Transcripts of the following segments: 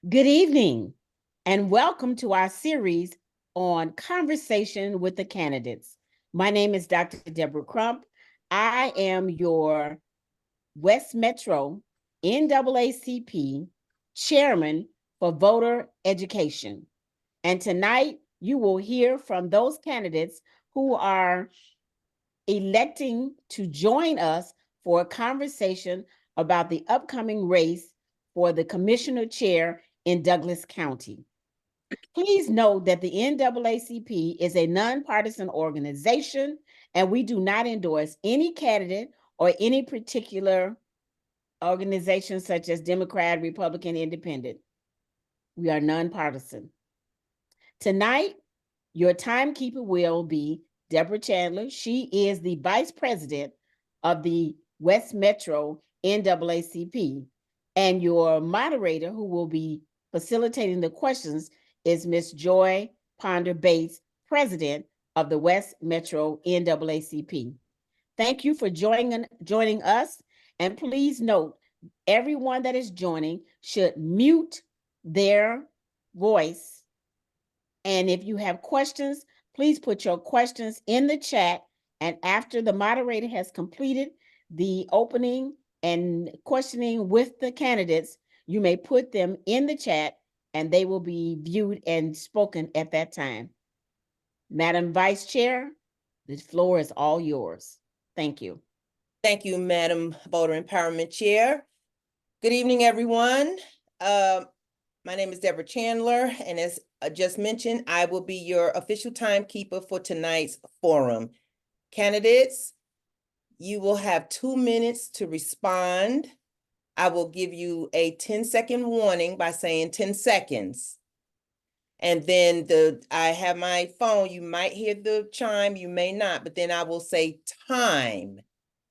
Good evening, and welcome to our series on Conversation with the Candidates. My name is Dr. Deborah Crump. I am your West Metro NAACP Chairman for Voter Education. And tonight, you will hear from those candidates who are electing to join us for a conversation about the upcoming race for the commissioner chair in Douglas County. Please note that the NAACP is a nonpartisan organization, and we do not endorse any candidate or any particular organization such as Democrat, Republican, Independent. We are nonpartisan. Tonight, your timekeeper will be Deborah Chandler. She is the vice president of the West Metro NAACP. And your moderator, who will be facilitating the questions, is Ms. Joy Ponder Bates, president of the West Metro NAACP. Thank you for joining us. And please note, everyone that is joining should mute their voice. And if you have questions, please put your questions in the chat. And after the moderator has completed the opening and questioning with the candidates, you may put them in the chat and they will be viewed and spoken at that time. Madam Vice Chair, the floor is all yours. Thank you. Thank you, Madam Voter Empowerment Chair. Good evening, everyone. My name is Deborah Chandler, and as just mentioned, I will be your official timekeeper for tonight's forum. Candidates, you will have 2 minutes to respond. I will give you a 10-second warning by saying 10 seconds. And then I have my phone. You might hear the chime, you may not, but then I will say time.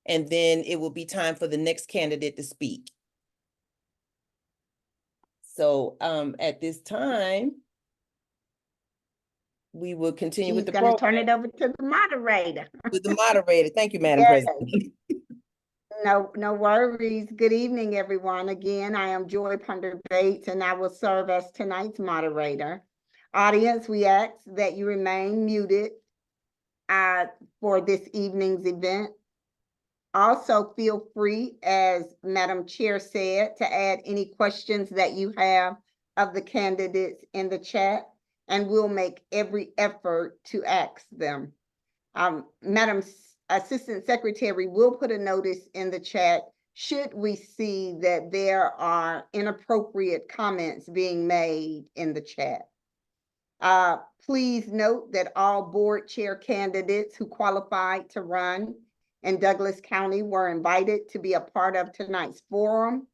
And then it will be time for the next candidate to speak. So at this time, we will continue with the program. Turn it over to the moderator. To the moderator. Thank you, Madam President. No worries. Good evening, everyone. Again, I am Joy Ponder Bates, and I will serve as tonight's moderator. Audience, we ask that you remain muted for this evening's event. Also, feel free, as Madam Chair said, to add any questions that you have of the candidates in the chat, and we'll make every effort to ask them. Madam Assistant Secretary will put a notice in the chat should we see that there are inappropriate comments being made in the chat. Please note that all board chair candidates who qualified to run in Douglas County were invited to be a part of tonight's forum,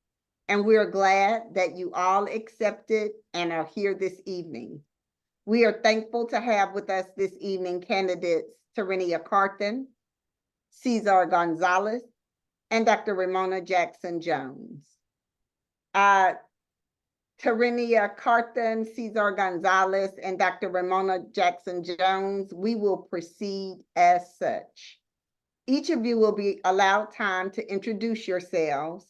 and we're glad that you all accepted and are here this evening. We are thankful to have with us this evening candidates Terenia Carthen, Cesar Gonzalez, and Dr. Ramona Jackson Jones. Terenia Carthen, Cesar Gonzalez, and Dr. Ramona Jackson Jones, we will proceed as such. Each of you will be allowed time to introduce yourselves.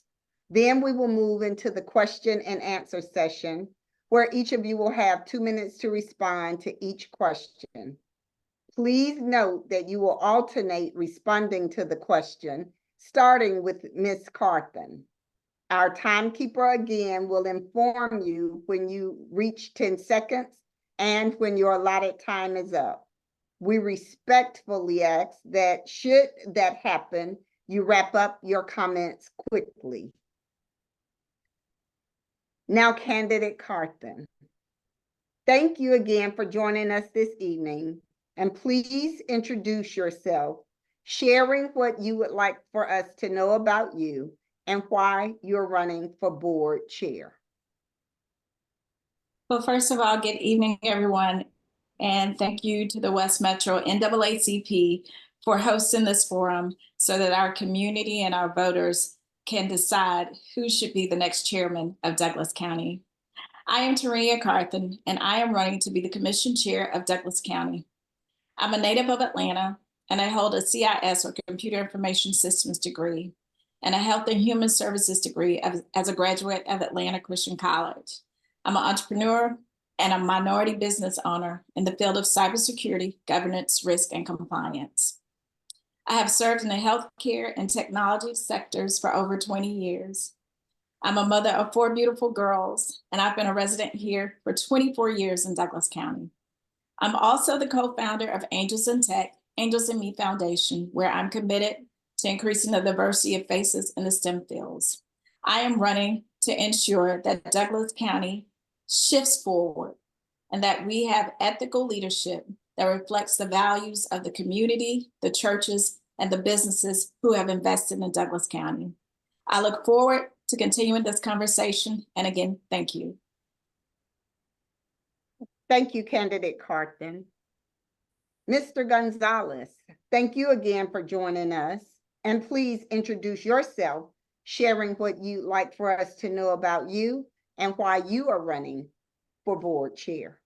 Then we will move into the question and answer session, where each of you will have 2 minutes to respond to each question. Please note that you will alternate responding to the question, starting with Ms. Carthen. Our timekeeper again will inform you when you reach 10 seconds and when your allotted time is up. We respectfully ask that should that happen, you wrap up your comments quickly. Now, candidate Carthen, thank you again for joining us this evening, and please introduce yourself, sharing what you would like for us to know about you and why you're running for board chair. Well, first of all, good evening, everyone. And thank you to the West Metro NAACP for hosting this forum so that our community and our voters can decide who should be the next chairman of Douglas County. I am Terenia Carthen, and I am running to be the commission chair of Douglas County. I'm a native of Atlanta, and I hold a CIS or Computer Information Systems degree and a Health and Human Services degree as a graduate of Atlanta Christian College. I'm an entrepreneur and a minority business owner in the field of cybersecurity, governance, risk, and compliance. I have served in the healthcare and technology sectors for over 20 years. I'm a mother of 4 beautiful girls, and I've been a resident here for 24 years in Douglas County. I'm also the co-founder of Angels in Tech, Angels in Me Foundation, where I'm committed to increasing the diversity of faces in the STEM fields. I am running to ensure that Douglas County shifts forward and that we have ethical leadership that reflects the values of the community, the churches, and the businesses who have invested in Douglas County. I look forward to continuing this conversation, and again, thank you. Thank you, Candidate Carthen. Mr. Gonzalez, thank you again for joining us. And please introduce yourself, sharing what you'd like for us to know about you and why you are running for board chair.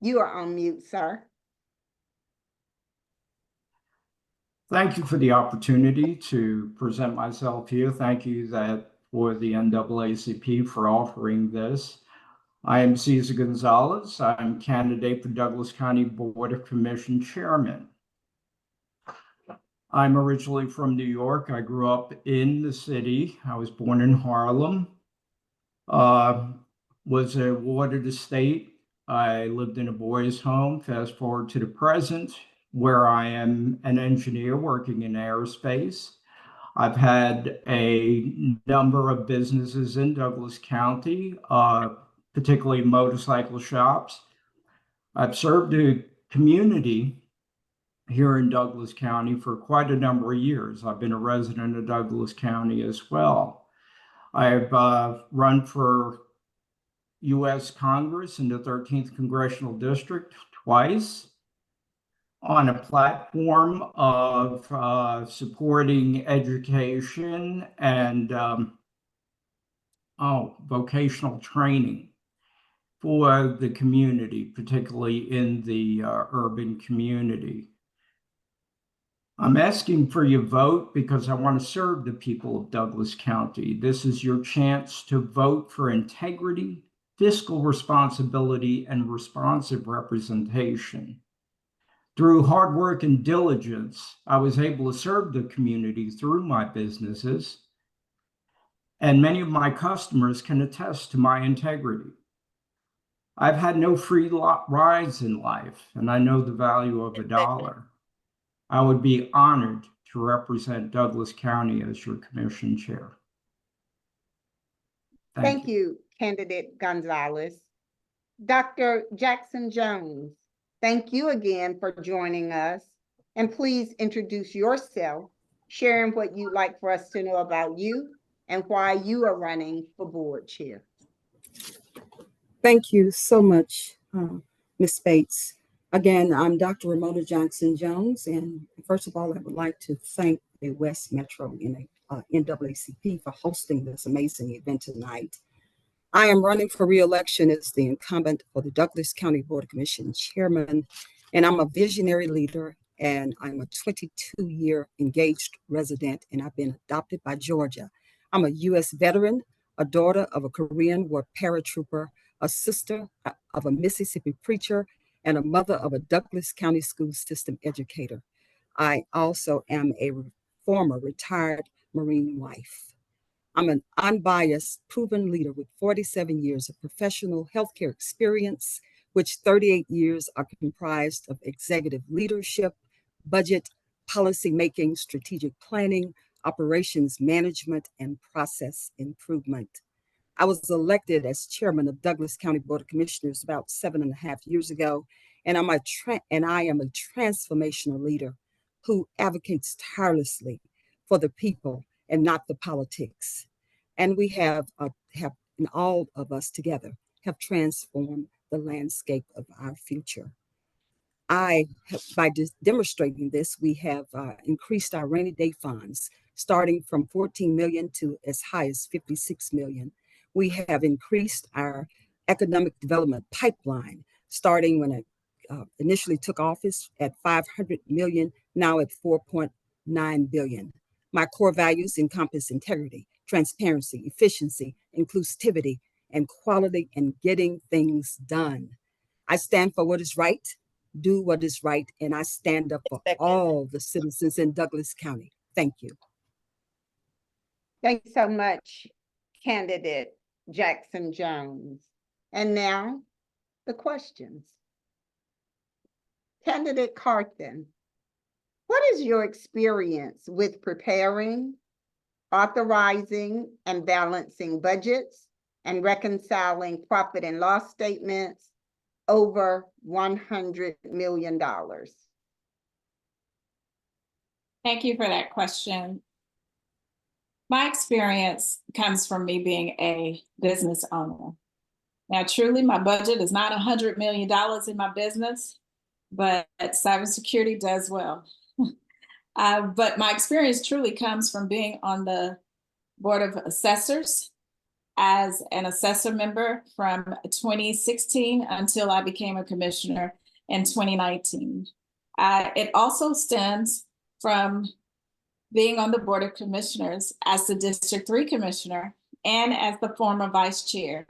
You are on mute, sir. Thank you for the opportunity to present myself here. Thank you for the NAACP for offering this. I am Cesar Gonzalez. I'm candidate for Douglas County Board of Commission Chairman. I'm originally from New York. I grew up in the city. I was born in Harlem. Was awarded a state. I lived in a boys' home. Fast forward to the present, where I am an engineer working in aerospace. I've had a number of businesses in Douglas County, particularly motorcycle shops. I've served the community here in Douglas County for quite a number of years. I've been a resident of Douglas County as well. I've run for U.S. Congress in the 13th Congressional District twice on a platform of supporting education and vocational training for the community, particularly in the urban community. I'm asking for your vote because I want to serve the people of Douglas County. This is your chance to vote for integrity, fiscal responsibility, and responsive representation. Through hard work and diligence, I was able to serve the community through my businesses, and many of my customers can attest to my integrity. I've had no free rides in life, and I know the value of a dollar. I would be honored to represent Douglas County as your commission chair. Thank you, Candidate Gonzalez. Dr. Jackson Jones, thank you again for joining us. And please introduce yourself, sharing what you'd like for us to know about you and why you are running for board chair. Thank you so much, Ms. Bates. Again, I'm Dr. Ramona Johnson Jones, and first of all, I would like to thank the West Metro NAACP for hosting this amazing event tonight. I am running for re-election as the incumbent for the Douglas County Board of Commission Chairman, and I'm a visionary leader, and I'm a 22-year engaged resident, and I've been adopted by Georgia. I'm a U.S. veteran, a daughter of a Korean War paratrooper, a sister of a Mississippi preacher, and a mother of a Douglas County school system educator. I also am a former retired Marine wife. I'm an unbiased, proven leader with 47 years of professional healthcare experience, which 38 years are comprised of executive leadership, budget, policy making, strategic planning, operations management, and process improvement. I was elected as chairman of Douglas County Board of Commissioners about 7.5 years ago, and I am a transformational leader who advocates tirelessly for the people and not the politics. And we have and all of us together have transformed the landscape of our future. By demonstrating this, we have increased our rainy day funds, starting from 14 million to as high as 56 million. We have increased our economic development pipeline, starting when I initially took office at 500 million, now at 4.9 billion. My core values encompass integrity, transparency, efficiency, inclusivity, and quality in getting things done. I stand for what is right, do what is right, and I stand up for all the citizens in Douglas County. Thank you. Thank you so much, candidate Jackson Jones. And now the questions. Candidate Carthen, what is your experience with preparing, authorizing, and balancing budgets and reconciling profit and loss statements over $100 million? Thank you for that question. My experience comes from me being a business owner. Now, truly, my budget is not $100 million in my business, but cybersecurity does well. But my experience truly comes from being on the Board of Assessors as an assessor member from 2016 until I became a commissioner in 2019. It also stems from being on the Board of Commissioners as the District 3 Commissioner and as the former Vice Chair.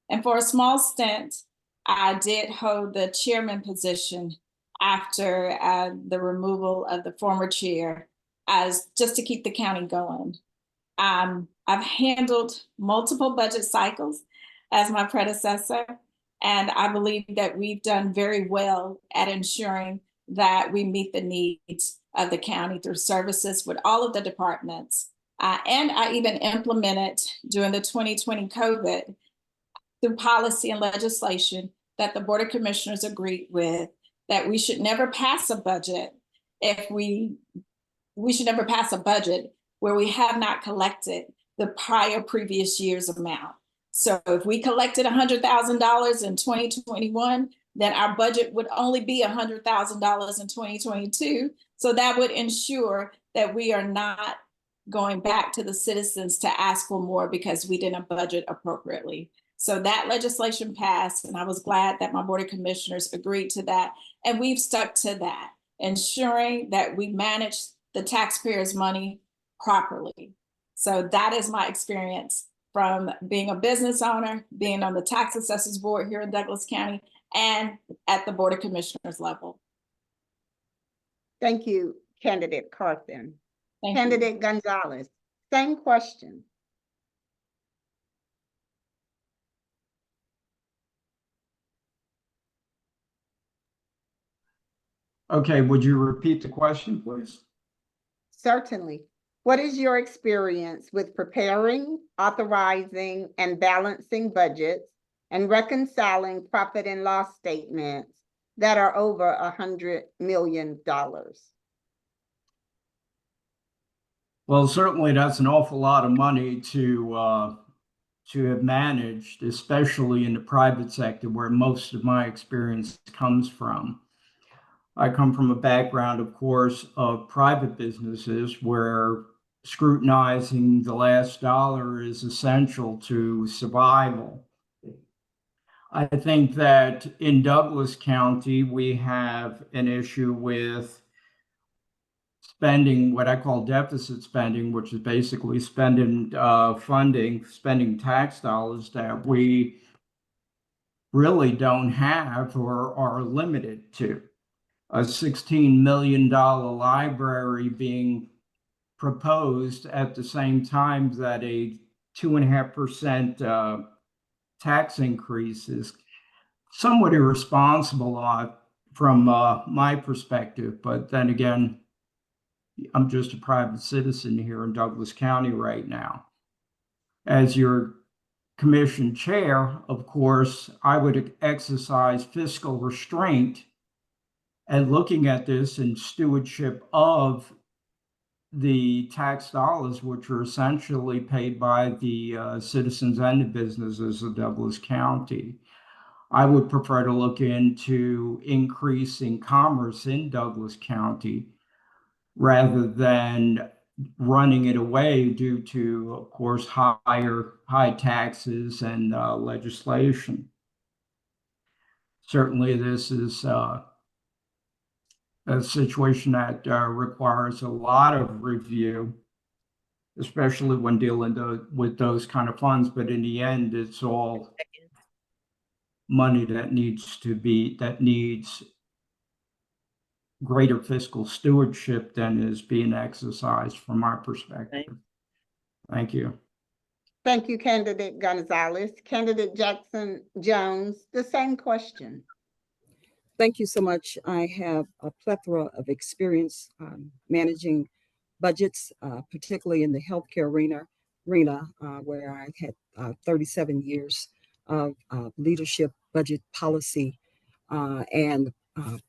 And for a small stint, I did hold the chairman position after the removal of the former chair, as just to keep the county going. I've handled multiple budget cycles as my predecessor, and I believe that we've done very well at ensuring that we meet the needs of the county through services with all of the departments. And I even implemented during the 2020 COVID through policy and legislation that the Board of Commissioners agreed with, that we should never pass a budget we should never pass a budget where we have not collected the previous year's amount. So if we collected $100,000 in 2021, then our budget would only be $100,000 in 2022. So that would ensure that we are not going back to the citizens to ask for more because we didn't budget appropriately. So that legislation passed, and I was glad that my Board of Commissioners agreed to that. And we've stuck to that, ensuring that we manage the taxpayers' money properly. So that is my experience from being a business owner, being on the Tax Assessors Board here in Douglas County, and at the Board of Commissioners level. Thank you, Candidate Carthen. Thank Candidate you. Gonzalez, same question. Okay, would you repeat the question, please? Certainly. What is your experience with preparing, authorizing, and balancing budgets and reconciling profit and loss statements that are over $100 million? Well, certainly that's an awful lot of money to have managed, especially in the private sector where most of my experience comes from. I come from a background, of course, of private businesses where scrutinizing the last dollar is essential to survival. I think that in Douglas County, we have an issue with spending what I call deficit spending, which is basically spending tax dollars that we really don't have or are limited to. A $16 million library being proposed at the same time that a 2.5% tax increase is somewhat irresponsible from my perspective. But then again, I'm just a private citizen here in Douglas County right now. As your commission chair, of course, I would exercise fiscal restraint and looking at this in stewardship of the tax dollars, which are essentially paid by the citizens and the businesses of Douglas County. I would prefer to look into increasing commerce in Douglas County rather than running it away due to, of course, high taxes and legislation. Certainly, this is a situation that requires a lot of review, especially when dealing with those kind of funds. But in the end, it's all money that needs greater fiscal stewardship than is being exercised from my perspective. Thank you. Thank you, Candidate Gonzalez. Candidate Jackson Jones, the same question. Thank you so much. I have a plethora of experience managing budgets, particularly in the healthcare arena where I had 37 years of leadership, budget policy, and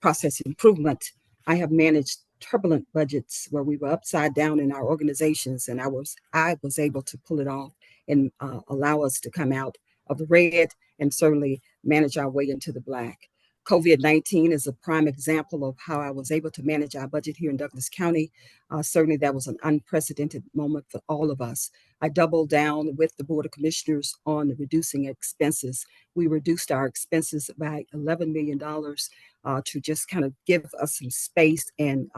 process improvement. I have managed turbulent budgets where we were upside down in our organizations, and I was able to pull it off and allow us to come out of the red and certainly manage our way into the black. COVID-19 is a prime example of how I was able to manage our budget here in Douglas County. Certainly that was an unprecedented moment for all of us. I doubled down with the Board of Commissioners on reducing expenses. We reduced our expenses by $11 million to just kind of give us some space. And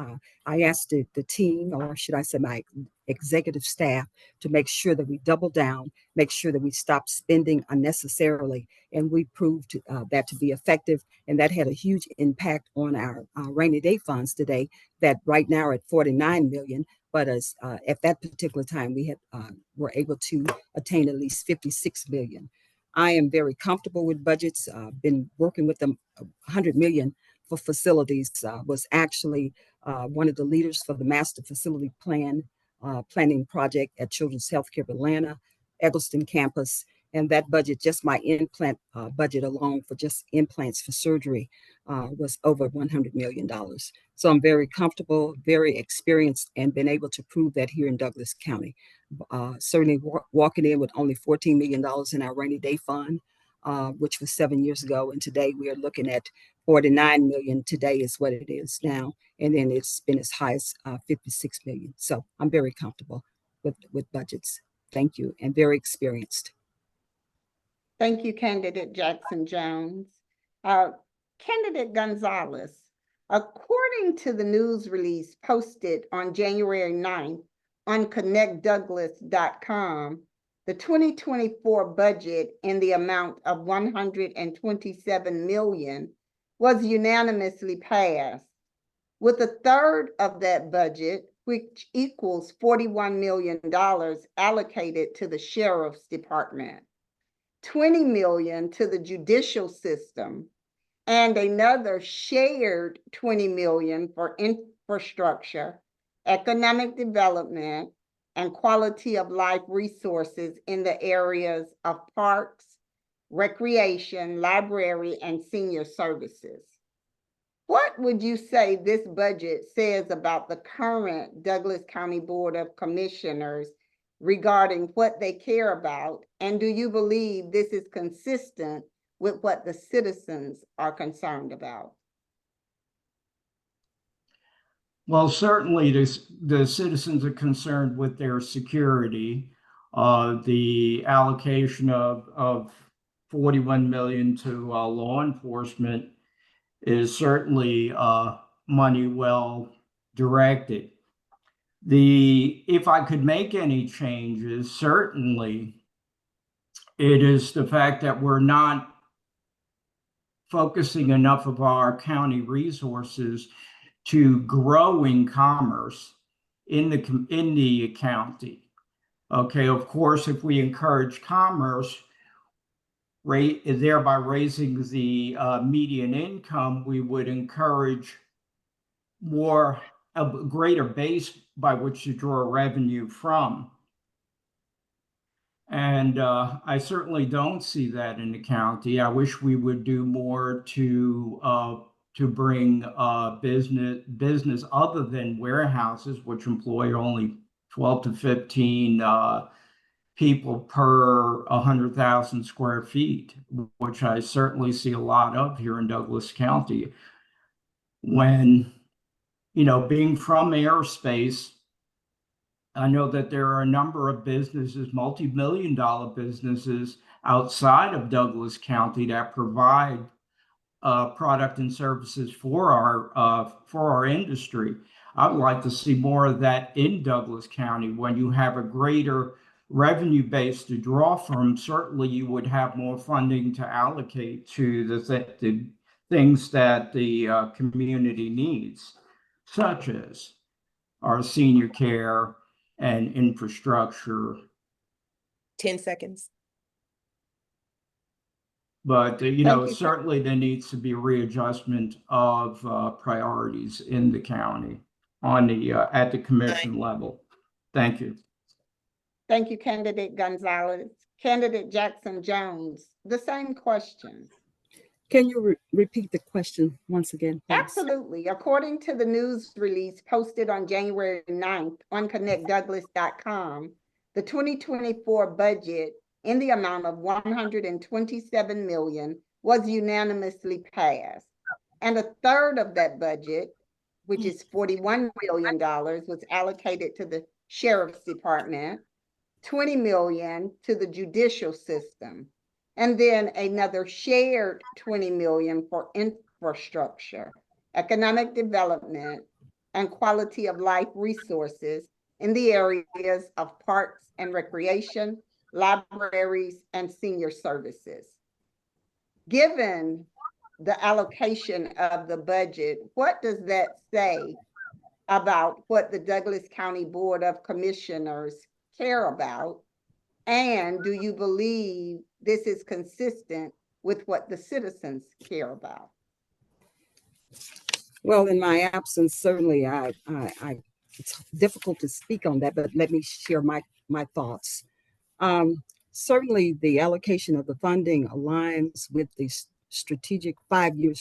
I asked the team, or should I say my executive staff, to make sure that we double down, make sure that we stop spending unnecessarily. And we proved that to be effective. And that had a huge impact on our rainy day funds today that right now are at 49 million. But as at that particular time, we were able to attain at least 56 million. I am very comfortable with budgets. Been working with them. 100 million for facilities. Was actually one of the leaders for the master facility planning project at Children's Healthcare of Atlanta, Eggleston campus. And that budget, just my implant budget alone for just implants for surgery, was over $100 million. So I'm very comfortable, very experienced, and been able to prove that here in Douglas County. Certainly walking in with only $14 million in our rainy day fund, which was 7 years ago. And today we are looking at 49 million. Today is what it is now. And then it's been as high as 56 million. So I'm very comfortable with budgets. Thank you. And very experienced. Thank you, Candidate Jackson Jones. Candidate Gonzalez, according to the news release posted on January 9th on connectdouglas.com, the 2024 budget in the amount of $127 million was unanimously passed, with a third of that budget, which equals $41 million, allocated to the Sheriff's Department, 20 million to the judicial system, and another shared 20 million for infrastructure, economic development, and quality of life resources in the areas of parks, recreation, library, and senior services. What would you say this budget says about the current Douglas County Board of Commissioners regarding what they care about? And do you believe this is consistent with what the citizens are concerned about? Well, certainly the citizens are concerned with their security. The allocation of 41 million to law enforcement is certainly money well directed. If I could make any changes, certainly it is the fact that we're not focusing enough of our county resources to growing commerce in the county. Okay, of course, if we encourage commerce, thereby raising the median income, we would encourage a greater base by which to draw revenue from. And I certainly don't see that in the county. I wish we would do more to bring business other than warehouses, which employ only 12 to 15 people per 100,000 square feet, which I certainly see a lot of here in Douglas County. When, being from aerospace, I know that there are a number of businesses, multi-million-dollar businesses outside of Douglas County that provide product and services for our industry. I'd like to see more of that in Douglas County. When you have a greater revenue base to draw from, certainly you would have more funding to allocate to the things that the community needs, such as our senior care and infrastructure. 10 seconds. But, Thank you. certainly there needs to be a readjustment of priorities in the county on at the commission level. Thank you. Thank you, Candidate Gonzalez. Candidate Jackson Jones, the same question. Can you repeat the question once again, please? Absolutely. According to the news release posted on January 9th on connectdouglas.com, the 2024 budget in the amount of $127 million was unanimously passed. And a third of that budget, which is $41 million, was allocated to the Sheriff's Department, $20 million to the judicial system, and then another shared $20 million for infrastructure, economic development, and quality of life resources in the areas of parks and recreation, libraries, and senior services. Given the allocation of the budget, what does that say about what the Douglas County Board of Commissioners care about? And do you believe this is consistent with what the citizens care about? Well, in my absence, certainly it's difficult to speak on that, but let me share my thoughts. Certainly the allocation of the funding aligns with the strategic 5-year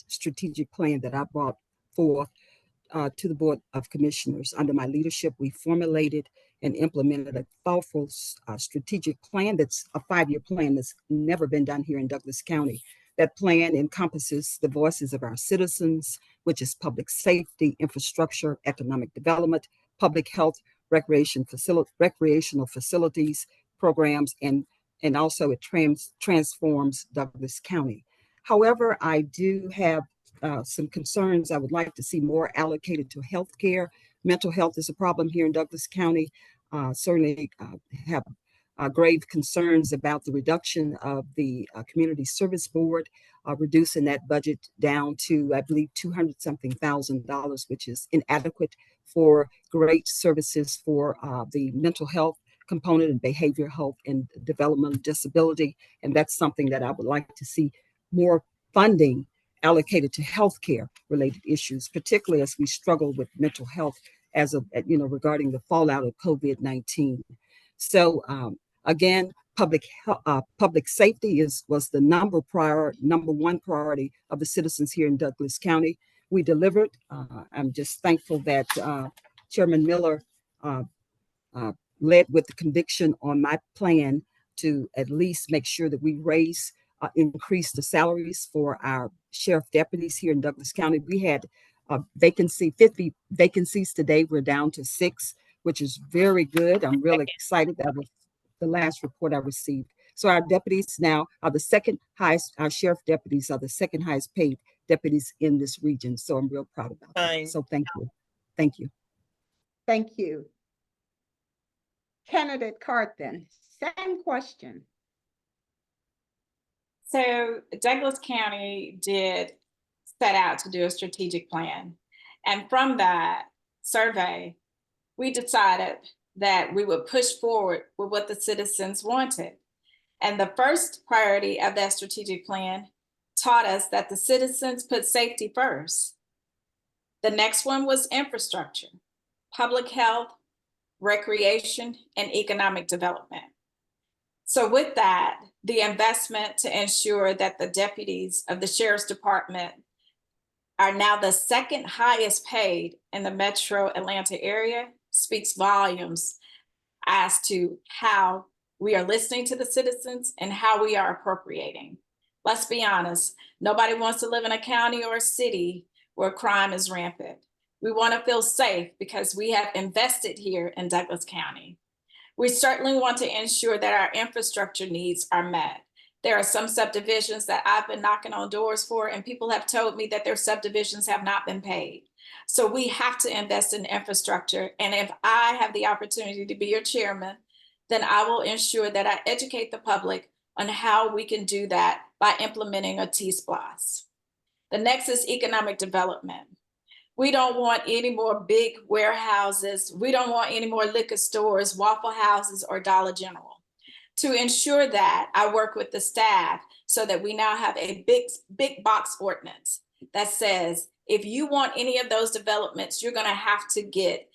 strategic plan that I brought forth to the Board of Commissioners. Under my leadership, we formulated and implemented a thoughtful strategic plan that's a 5-year plan that's never been done here in Douglas County. That plan encompasses the voices of our citizens, which is public safety, infrastructure, economic development, public health, recreational facilities, programs, and also it transforms Douglas County. However, I do have some concerns. I would like to see more allocated to healthcare. Mental health is a problem here in Douglas County. Certainly have grave concerns about the reduction of the Community Service Board, reducing that budget down to, I believe, $200-something thousand, which is inadequate for great services for the mental health component and behavioral health and developmental disability. And that's something that I would like to see more funding allocated to healthcare related issues, particularly as we struggle with mental health as of, regarding the fallout of COVID-19. So again, public safety was the number one priority of the citizens here in Douglas County. We delivered. I'm just thankful that Chairman Miller led with the conviction on my plan to at least make sure that we increase the salaries for our sheriff deputies here in Douglas County. We had 50 vacancies today. We're down to 6, which is very good. I'm really excited. That was the last report I received. So our deputies now are the second highest, our sheriff deputies are the second highest paid deputies in this region. So I'm real proud about that. So thank you. Thank you. Thank you. Candidate Carthen, same question. So Douglas County did set out to do a strategic plan. And from that survey, we decided that we would push forward with what the citizens wanted. And the first priority of that strategic plan taught us that the citizens put safety first. The next one was infrastructure, public health, recreation, and economic development. So with that, the investment to ensure that the deputies of the Sheriff's Department are now the second highest paid in the Metro Atlanta area speaks volumes as to how we are listening to the citizens and how we are appropriating. Let's be honest, nobody wants to live in a county or a city where crime is rampant. We want to feel safe because we have invested here in Douglas County. We certainly want to ensure that our infrastructure needs are met. There are some subdivisions that I've been knocking on doors for, and people have told me that their subdivisions have not been paid. So we have to invest in infrastructure. And if I have the opportunity to be your chairman, then I will ensure that I educate the public on how we can do that by implementing a T-SPLOS. The next is economic development. We don't want any more big warehouses. We don't want any more liquor stores, Waffle Houses, or Dollar General. To ensure that, I work with the staff so that we now have a big box ordinance that says, if you want any of those developments, you're gonna have to get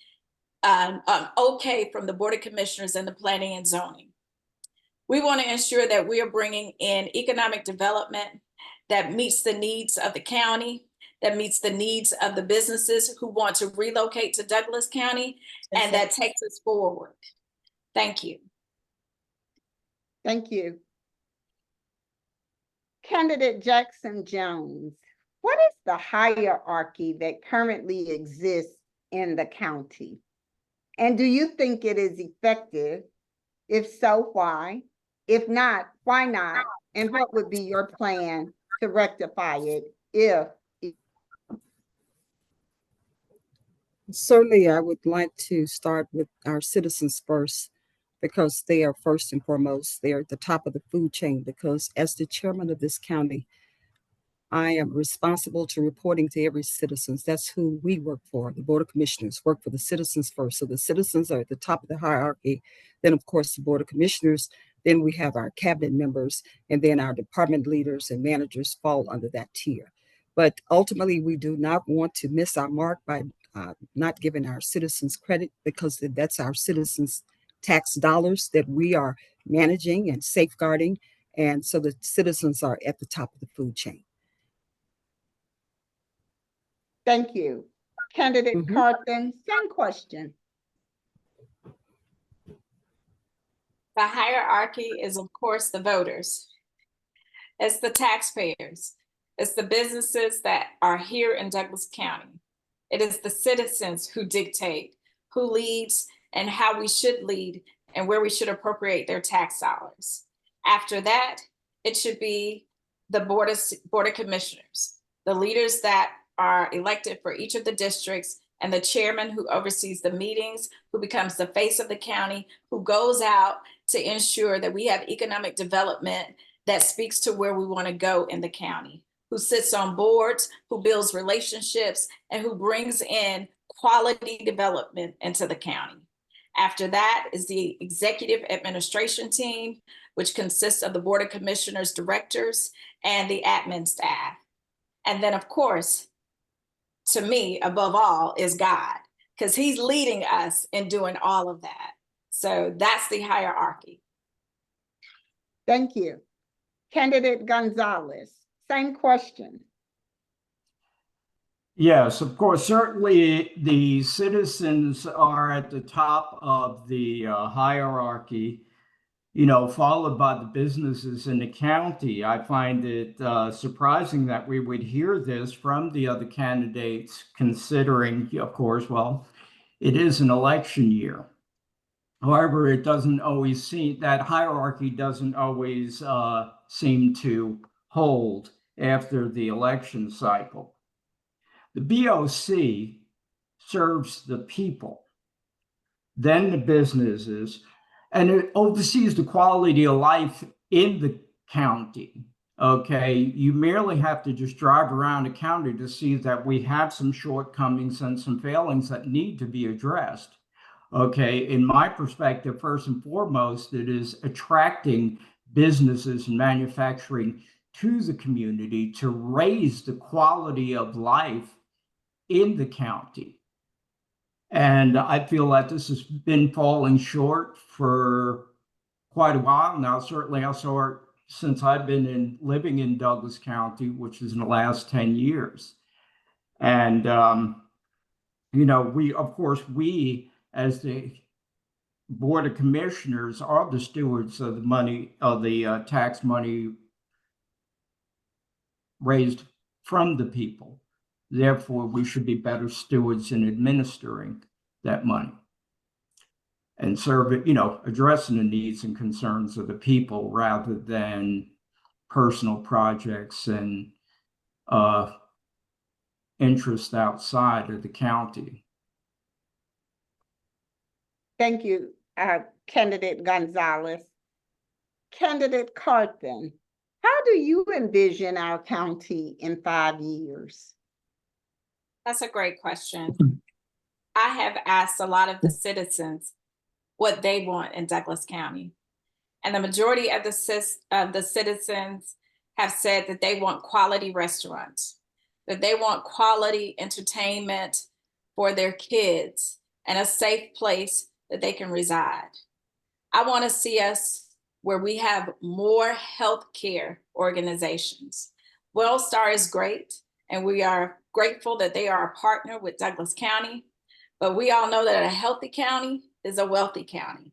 okay from the Board of Commissioners and the Planning and Zoning. We want to ensure that we are bringing in economic development that meets the needs of the county, that meets the needs of the businesses who want to relocate to Douglas County, and that takes us forward. Thank you. Thank you. Candidate Jackson Jones, what is the hierarchy that currently exists in the county? And do you think it is effective? If so, why? If not, why not? And what would be your plan to rectify it if? Certainly, I would like to start with our citizens first, because they are first and foremost. They are at the top of the food chain, because as the chairman of this county, I am responsible to reporting to every citizen. That's who we work for. The Board of Commissioners work for the citizens first. So the citizens are at the top of the hierarchy. Then, of course, the Board of Commissioners. Then we have our cabinet members, and then our department leaders and managers fall under that tier. But ultimately, we do not want to miss our mark by not giving our citizens credit, because that's our citizens' tax dollars that we are managing and safeguarding. And so the citizens are at the top of the food chain. Thank you. Candidate Carthen, same question. The hierarchy is, of course, the voters. It's the taxpayers. It's the businesses that are here in Douglas County. It is the citizens who dictate who leads and how we should lead and where we should appropriate their tax dollars. After that, it should be the Board of Commissioners, the leaders that are elected for each of the districts, and the chairman who oversees the meetings, who becomes the face of the county, who goes out to ensure that we have economic development that speaks to where we want to go in the county, who sits on boards, who builds relationships, and who brings in quality development into the county. After that is the executive administration team, which consists of the Board of Commissioners directors and the admin staff. And then, of course, to me, above all, is God, because he's leading us in doing all of that. So that's the hierarchy. Thank you. Candidate Gonzalez, same question. Yes, of course, certainly the citizens are at the top of the hierarchy, followed by the businesses in the county. I find it surprising that we would hear this from the other candidates, considering, of course, well, it is an election year. However, it doesn't always seem, that hierarchy doesn't always seem to hold after the election cycle. The BOC serves the people, then the businesses, and it oversees the quality of life in the county. Okay, you merely have to just drive around the county to see that we have some shortcomings and some failings that need to be addressed. Okay, in my perspective, first and foremost, it is attracting businesses and manufacturing to the community to raise the quality of life in the county. And I feel that this has been falling short for quite a while now. Certainly I saw it since I've been living in Douglas County, which is in the last 10 years. And, we as the Board of Commissioners are the stewards of the money, of the tax money raised from the people. Therefore, we should be better stewards in administering that money and addressing the needs and concerns of the people rather than personal projects and interest outside of the county. Thank you, Candidate Gonzalez. Candidate Carthen, how do you envision our county in 5 years? That's a great question. I have asked a lot of the citizens what they want in Douglas County. And the majority of the citizens have said that they want quality restaurants, that they want quality entertainment for their kids, and a safe place that they can reside. I want to see us where we have more healthcare organizations. WellStar is great, and we are grateful that they are a partner with Douglas County, but we all know that a healthy county is a wealthy county.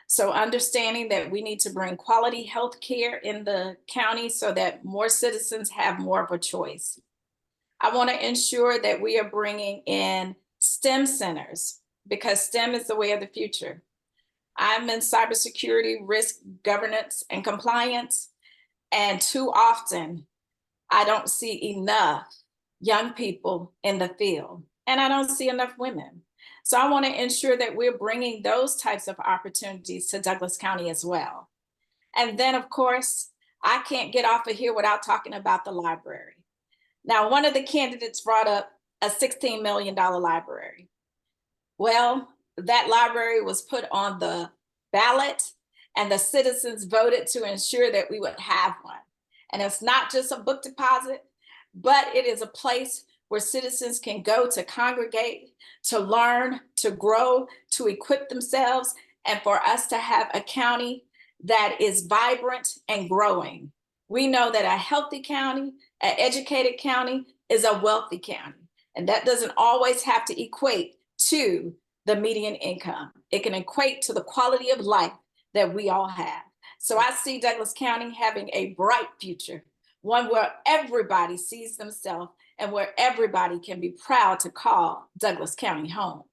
So understanding that we need to bring quality health care in the county so that more citizens have more of a choice. I want to ensure that we are bringing in STEM centers because STEM is the way of the future. I'm in cybersecurity, risk, governance, and compliance, and too often I don't see enough young people in the field, and I don't see enough women. So I want to ensure that we're bringing those types of opportunities to Douglas County as well. And then, of course, I can't get off of here without talking about the library. Now, one of the candidates brought up a $16 million library. Well, that library was put on the ballot and the citizens voted to ensure that we would have one. And it's not just a book deposit, but it is a place where citizens can go to congregate, to learn, to grow, to equip themselves, and for us to have a county that is vibrant and growing. We know that a healthy county, an educated county is a wealthy county. And that doesn't always have to equate to the median income. It can equate to the quality of life that we all have. So I see Douglas County having a bright future, one where everybody sees themselves and where everybody can be proud to call Douglas County home.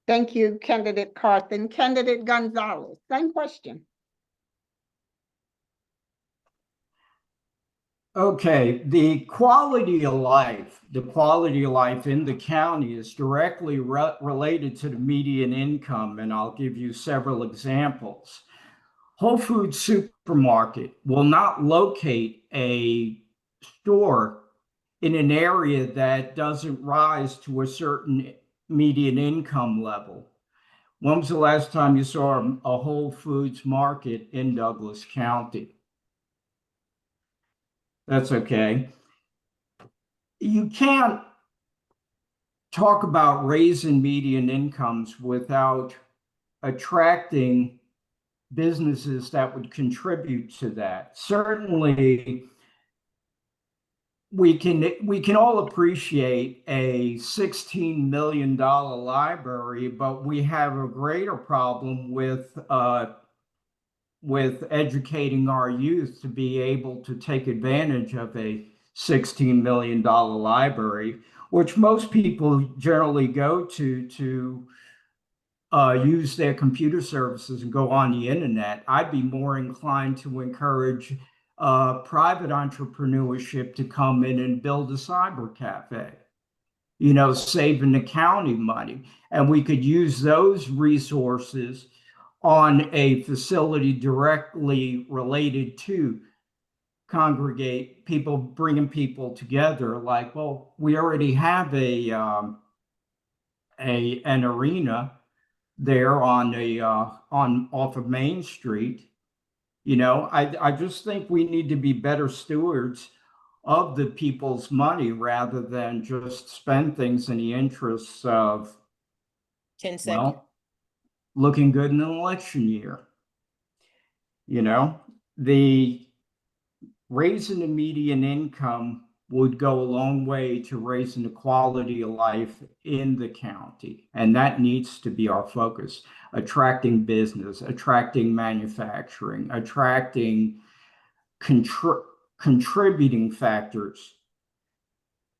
Thank you, Candidate Carthen. Candidate Gonzalez, same question. Okay, the quality of life in the county is directly related to the median income, and I'll give you several examples. Whole Foods Supermarket will not locate a store in an area that doesn't rise to a certain median income level. When was the last time you saw a Whole Foods market in Douglas County? That's okay. You can't talk about raising median incomes without attracting businesses that would contribute to that. Certainly, we can all appreciate a $16 million library, but we have a greater problem with educating our youth to be able to take advantage of a $16 million library, which most people generally go to use their computer services and go on the internet. I'd be more inclined to encourage private entrepreneurship to come in and build a cyber cafe, saving the county money. And we could use those resources on a facility directly related to congregate people, bringing people together. Like, well, we already have an arena there off of Main Street. I just think we need to be better stewards of the people's money rather than just spend things in the interests of 10 seconds. Looking good in an election year. The raising the median income would go a long way to raising the quality of life in the county. And that needs to be our focus: attracting business, attracting manufacturing, attracting contributing factors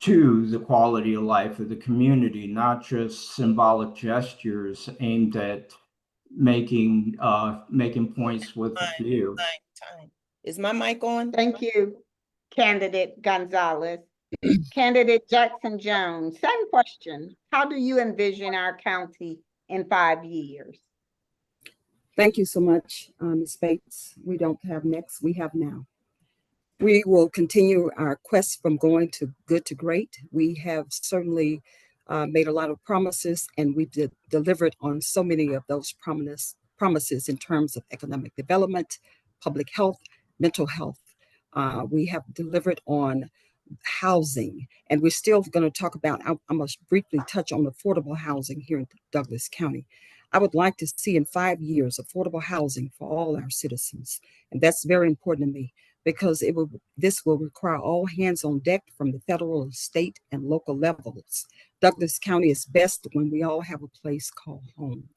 to the quality of life of the community, not just symbolic gestures aimed at making points with a few. Is my mic on? Thank you. Candidate Gonzalez. Candidate Jackson Jones, same question. How do you envision our county in 5 years? Thank you so much, Ms. Bates. We don't have next, we have now. We will continue our quest from going to good to great. We have certainly made a lot of promises, and we've delivered on so many of those promises in terms of economic development, public health, mental health. We have delivered on housing, and we're still going to talk about, I must briefly touch on affordable housing here in Douglas County. I would like to see in 5 years affordable housing for all our citizens, and that's very important to me, because this will require all hands on deck from the federal, state, and local levels. Douglas County is best when we all have a place called home.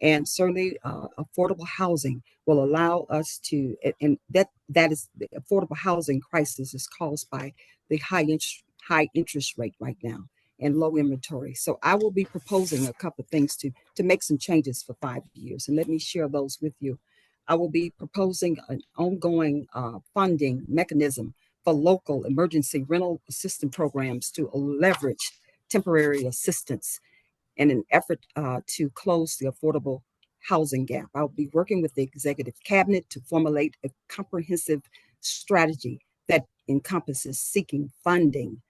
And certainly affordable housing will allow us to, and that is the affordable housing crisis is caused by the high interest rate right now and low inventory. So I will be proposing a couple of things to make some changes for 5 years, and let me share those with you. I will be proposing an ongoing funding mechanism for local emergency rental assistance programs to leverage temporary assistance in an effort to close the affordable housing gap. I'll be working with the executive cabinet to formulate a comprehensive strategy that encompasses seeking funding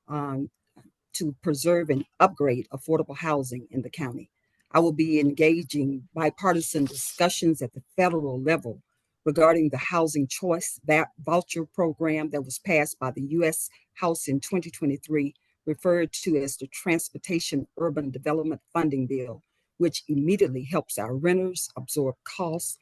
to preserve and upgrade affordable housing in the county. I will be engaging bipartisan discussions at the federal level regarding the housing choice voucher program that was passed by the U.S. House in 2023, referred to as the Transportation Urban Development Funding Bill, which immediately helps our renters absorb costs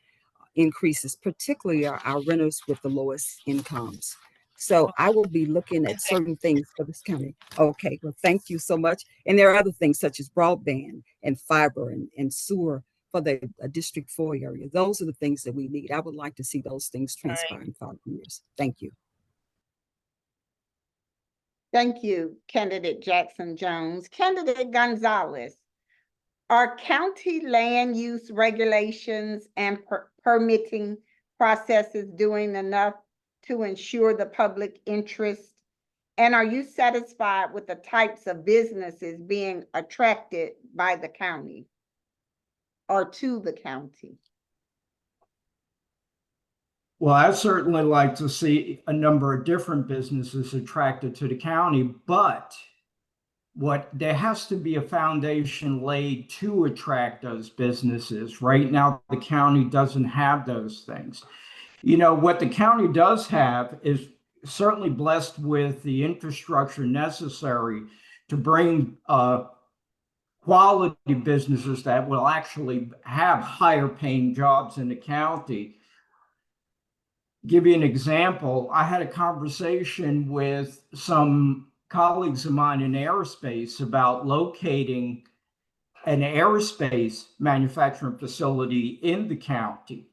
increases, particularly our renters with the lowest incomes. So I will be looking at certain things for this county. Okay, well, thank you so much. And there are other things such as broadband and fiber and sewer for the District 4 area. Those are the things that we need. I would like to see those things transpire in 5 years. Thank you. Thank you, Candidate Jackson Jones. Candidate Gonzalez, are county land use regulations and permitting processes doing enough to ensure the public interest? And are you satisfied with the types of businesses being attracted by the county or to the county? Well, I certainly like to see a number of different businesses attracted to the county, but there has to be a foundation laid to attract those businesses. Right now, the county doesn't have those things. You know, what the county does have is certainly blessed with the infrastructure necessary to bring quality businesses that will actually have higher paying jobs in the county. Give you an example, I had a conversation with some colleagues of mine in aerospace about locating an aerospace manufacturing facility in the county.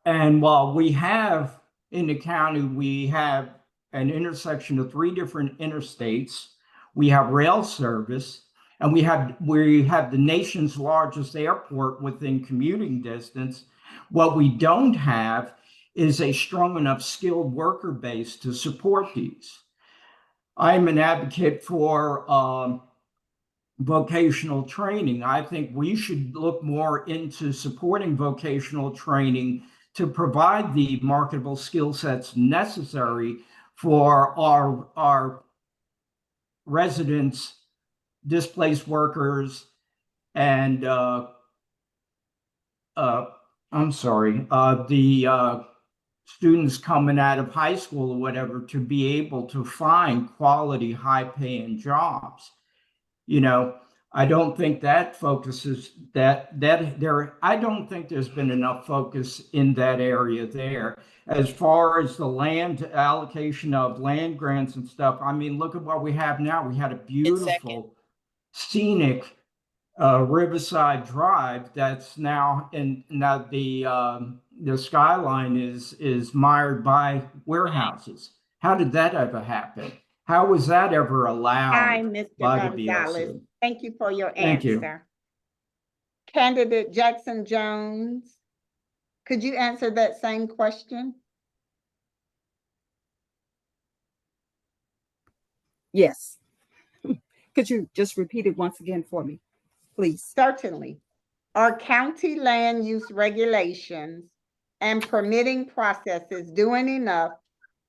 And while we have in the county, we have an intersection of 3 different interstates, we have rail service, and we have the nation's largest airport within commuting distance. What we don't have is a strong enough skilled worker base to support these. I'm an advocate for vocational training. I think we should look more into supporting vocational training to provide the marketable skill sets necessary for our residents, displaced workers, and the students coming out of high school or whatever, to be able to find quality, high-paying jobs. You know, I don't think that focuses I don't think there's been enough focus in that area there. As far as the land allocation of land grants and stuff, I mean, look at what we have now. We had a beautiful, scenic Riverside Drive that's now the skyline is mired by warehouses. How did that ever happen? How was that ever allowed? Hi, Mr. by the Gonzalez. BLC? Thank you for your Thank you. answer. Candidate Jackson Jones, could you answer that same question? Yes. Could you just repeat it once again for me, please? Certainly. Are county land use regulations and permitting processes doing enough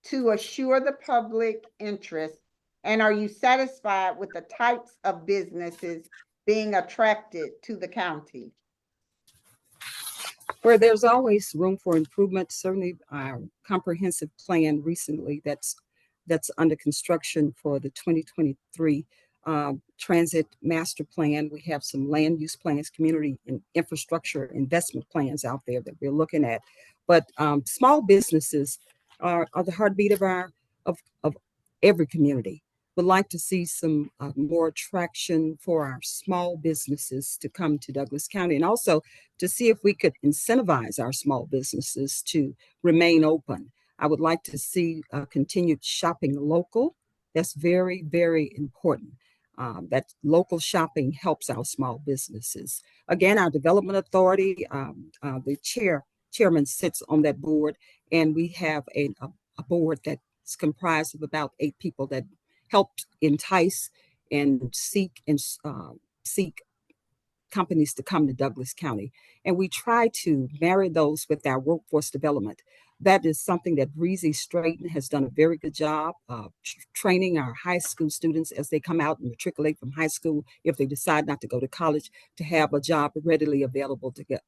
to assure the public interest? And are you satisfied with the types of businesses being attracted to the county? Where there's always room for improvement, certainly our comprehensive plan recently that's under construction for the 2023 transit master plan. We have some land use plans, community and infrastructure investment plans out there that we're looking at. But small businesses are the heartbeat of of every community. Would like to see some more attraction for our small businesses to come to Douglas County, and also to see if we could incentivize our small businesses to remain open. I would like to see continued shopping local. That's very, very important. That local shopping helps our small businesses. Again, our development authority, the chairman sits on that board, and we have a board that's comprised of about 8 people that helped entice and seek companies to come to Douglas County. And we try to marry those with our workforce development. That is something that Breezy Straighten has done a very good job of training our high school students as they come out and matriculate from high school, if they decide not to go to college, to have a job readily available to get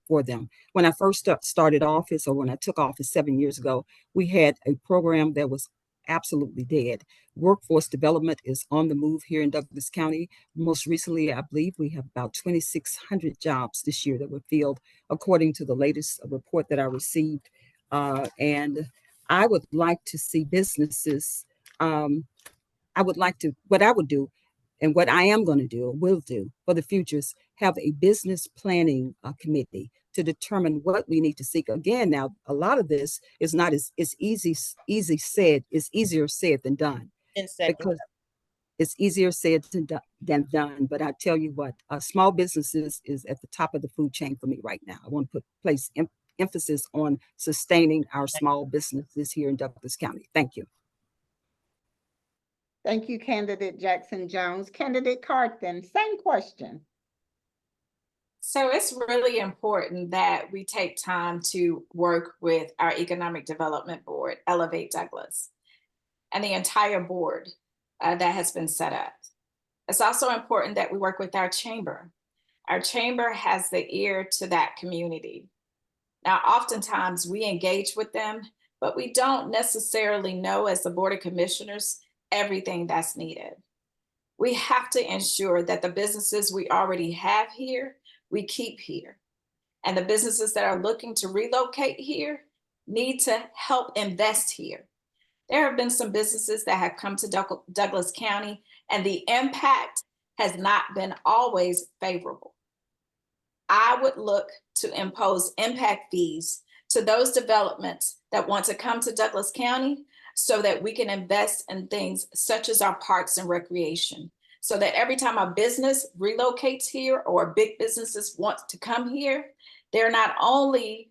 for them. When I first started office, or when I took office 7 years ago, we had a program that was absolutely dead. Workforce development is on the move here in Douglas County. Most recently, I believe we have about 2,600 jobs this year that were filled, according to the latest report that I received. And I would like to see businesses. What I would do, and what I am going to do, or will do for the future, is have a business planning committee to determine what we need to seek. Again, now a lot of this is not as easy said. It's easier said than done, because it's easier said than done. But I tell you what, small businesses is at the top of the food chain for me right now. I want to place emphasis on sustaining our small businesses here in Douglas County. Thank you. Thank you, Candidate Jackson Jones. Candidate Carthen, same question. So it's really important that we take time to work with our Economic Development Board, Elevate Douglas, and the entire board that has been set up. It's also important that we work with our chamber. Our chamber has the ear to that community. Now, oftentimes we engage with them, but we don't necessarily know, as the Board of Commissioners, everything that's needed. We have to ensure that the businesses we already have here, we keep here. And the businesses that are looking to relocate here need to help invest here. There have been some businesses that have come to Douglas County, and the impact has not been always favorable. I would look to impose impact fees to those developments that want to come to Douglas County, so that we can invest in things such as our parks and recreation, so that every time a business relocates here or big businesses want to come here, they're not only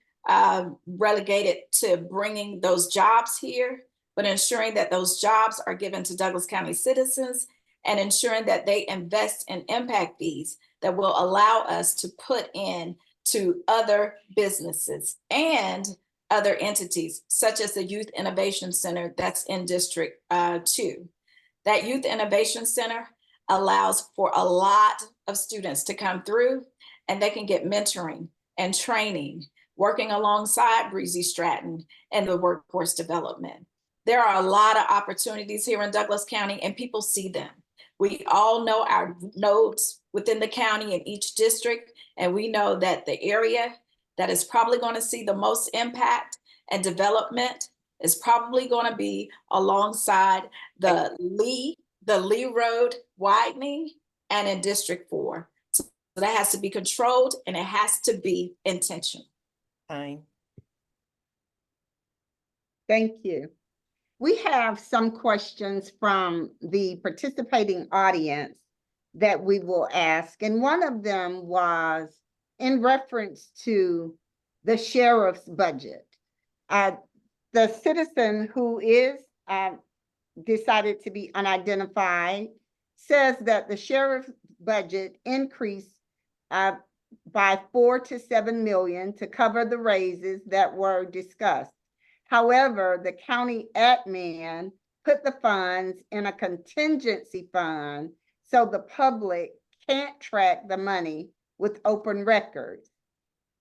relegated to bringing those jobs here, but ensuring that those jobs are given to Douglas County citizens, and ensuring that they invest in impact fees that will allow us to put in to other businesses and other entities, such as the Youth Innovation Center that's in District 2. That Youth Innovation Center allows for a lot of students to come through, and they can get mentoring and training, working alongside Breezy Stratton and the workforce development. There are a lot of opportunities here in Douglas County, and people see them. We all know our nodes within the county in each district, and we know that the area that is probably going to see the most impact and development is probably going to be alongside the Lee Road widening and in District 4. So that has to be controlled, and it has to be intentional. Fine. Thank you. We have some questions from the participating audience that we will ask. And one of them was in reference to the sheriff's budget. The citizen who is decided to be unidentified, says that the sheriff's budget increased by 4 to 7 million to cover the raises that were discussed. However, the county admin put the funds in a contingency fund so the public can't track the money with open records.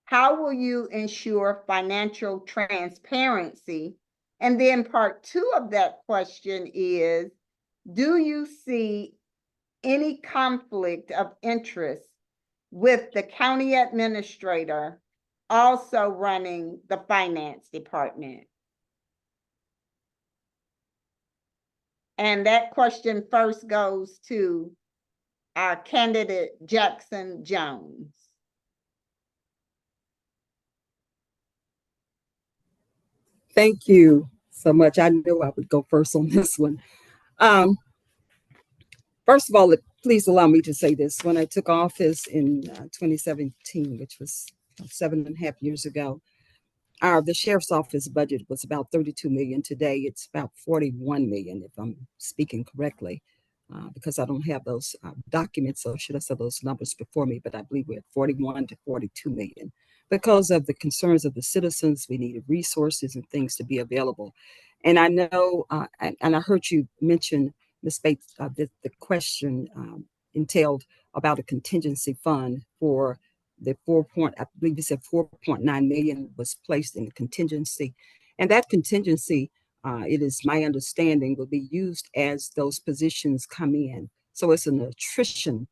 How will you ensure financial transparency? And then part 2 of that question is, do you see any conflict of interest with the county administrator also running the finance department? And that question first goes to our candidate Jackson Jones. Thank you so much. I knew I would go first on this one. First of all, please allow me to say this. When I took office in 2017, which was 7.5 years ago, the sheriff's office budget was about 32 million. Today, it's about 41 million, if I'm speaking correctly, because I don't have those documents, or should I say those numbers before me, but I believe we're at 41 to 42 million. Because of the concerns of the citizens, we needed resources and things to be available. And I know, and I heard you mention, Ms. Bates, the question entailed about a contingency fund for the I believe you said 4.9 million was placed in the contingency. And that contingency, it is my understanding, will be used as those positions come in. So it's an attrition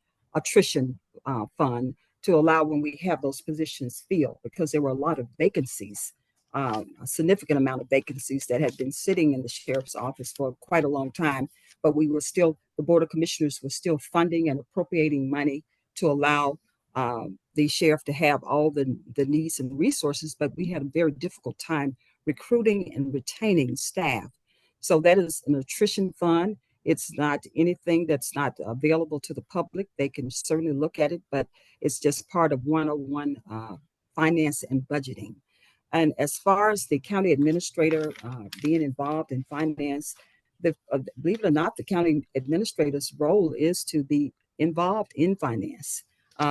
fund to allow when we have those positions filled, because there were a lot of vacancies, a significant amount of vacancies that had been sitting in the sheriff's office for quite a long time. But we were still, the Board of Commissioners was still funding and appropriating money to allow the sheriff to have all the needs and resources, but we had a very difficult time recruiting and retaining staff. So that is an attrition fund. It's not anything that's not available to the public. They can certainly look at it, but it's just part of 101 finance and budgeting. And as far as the county administrator being involved in finance, believe it or not, the county administrator's role is to be involved in finance.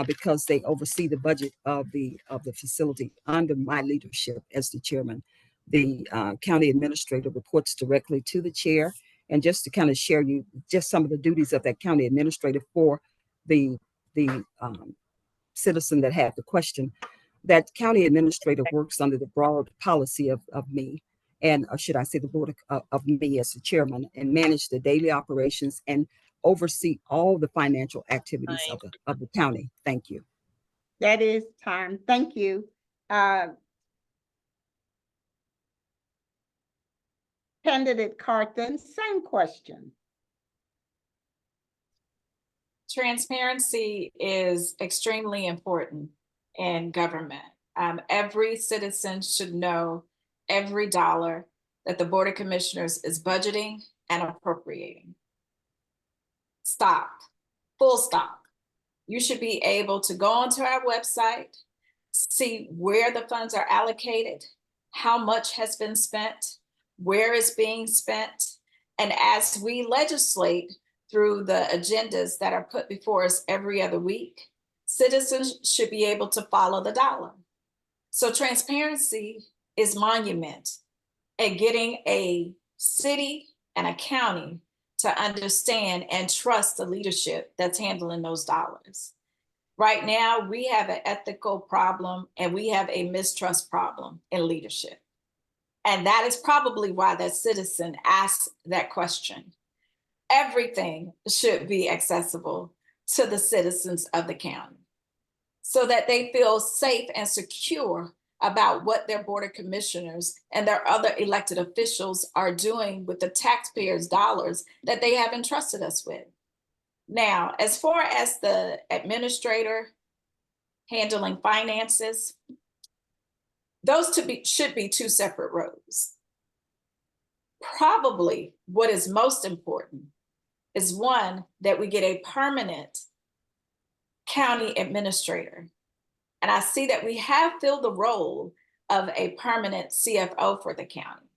Because they oversee the budget of the facility under my leadership as the chairman. The county administrator reports directly to the chair. And just to kind of share you just some of the duties of that county administrator for the citizen that had the question, that county administrator works under the broad policy of me, and should I say the board of me as the chairman, and manage the daily operations and oversee all the financial activities of the county. Thank you. That is time. Thank you. Candidate Carthen, same question. Transparency is extremely important in government. Every citizen should know every dollar that the Board of Commissioners is budgeting and appropriating. Stop. Full stop. You should be able to go onto our website, see where the funds are allocated, how much has been spent, where it's being spent. And as we legislate through the agendas that are put before us every other week, citizens should be able to follow the dollar. So transparency is monument at getting a city and a county to understand and trust the leadership that's handling those dollars. Right now, we have an ethical problem and we have a mistrust problem in leadership. And that is probably why that citizen asked that question. Everything should be accessible to the citizens of the county so that they feel safe and secure about what their Board of Commissioners and their other elected officials are doing with the taxpayers' dollars that they have entrusted us with. Now, as far as the administrator handling finances, those should be two separate roles. Probably what is most important is one, that we get a permanent county administrator. And I see that we have filled the role of a permanent CFO for the county.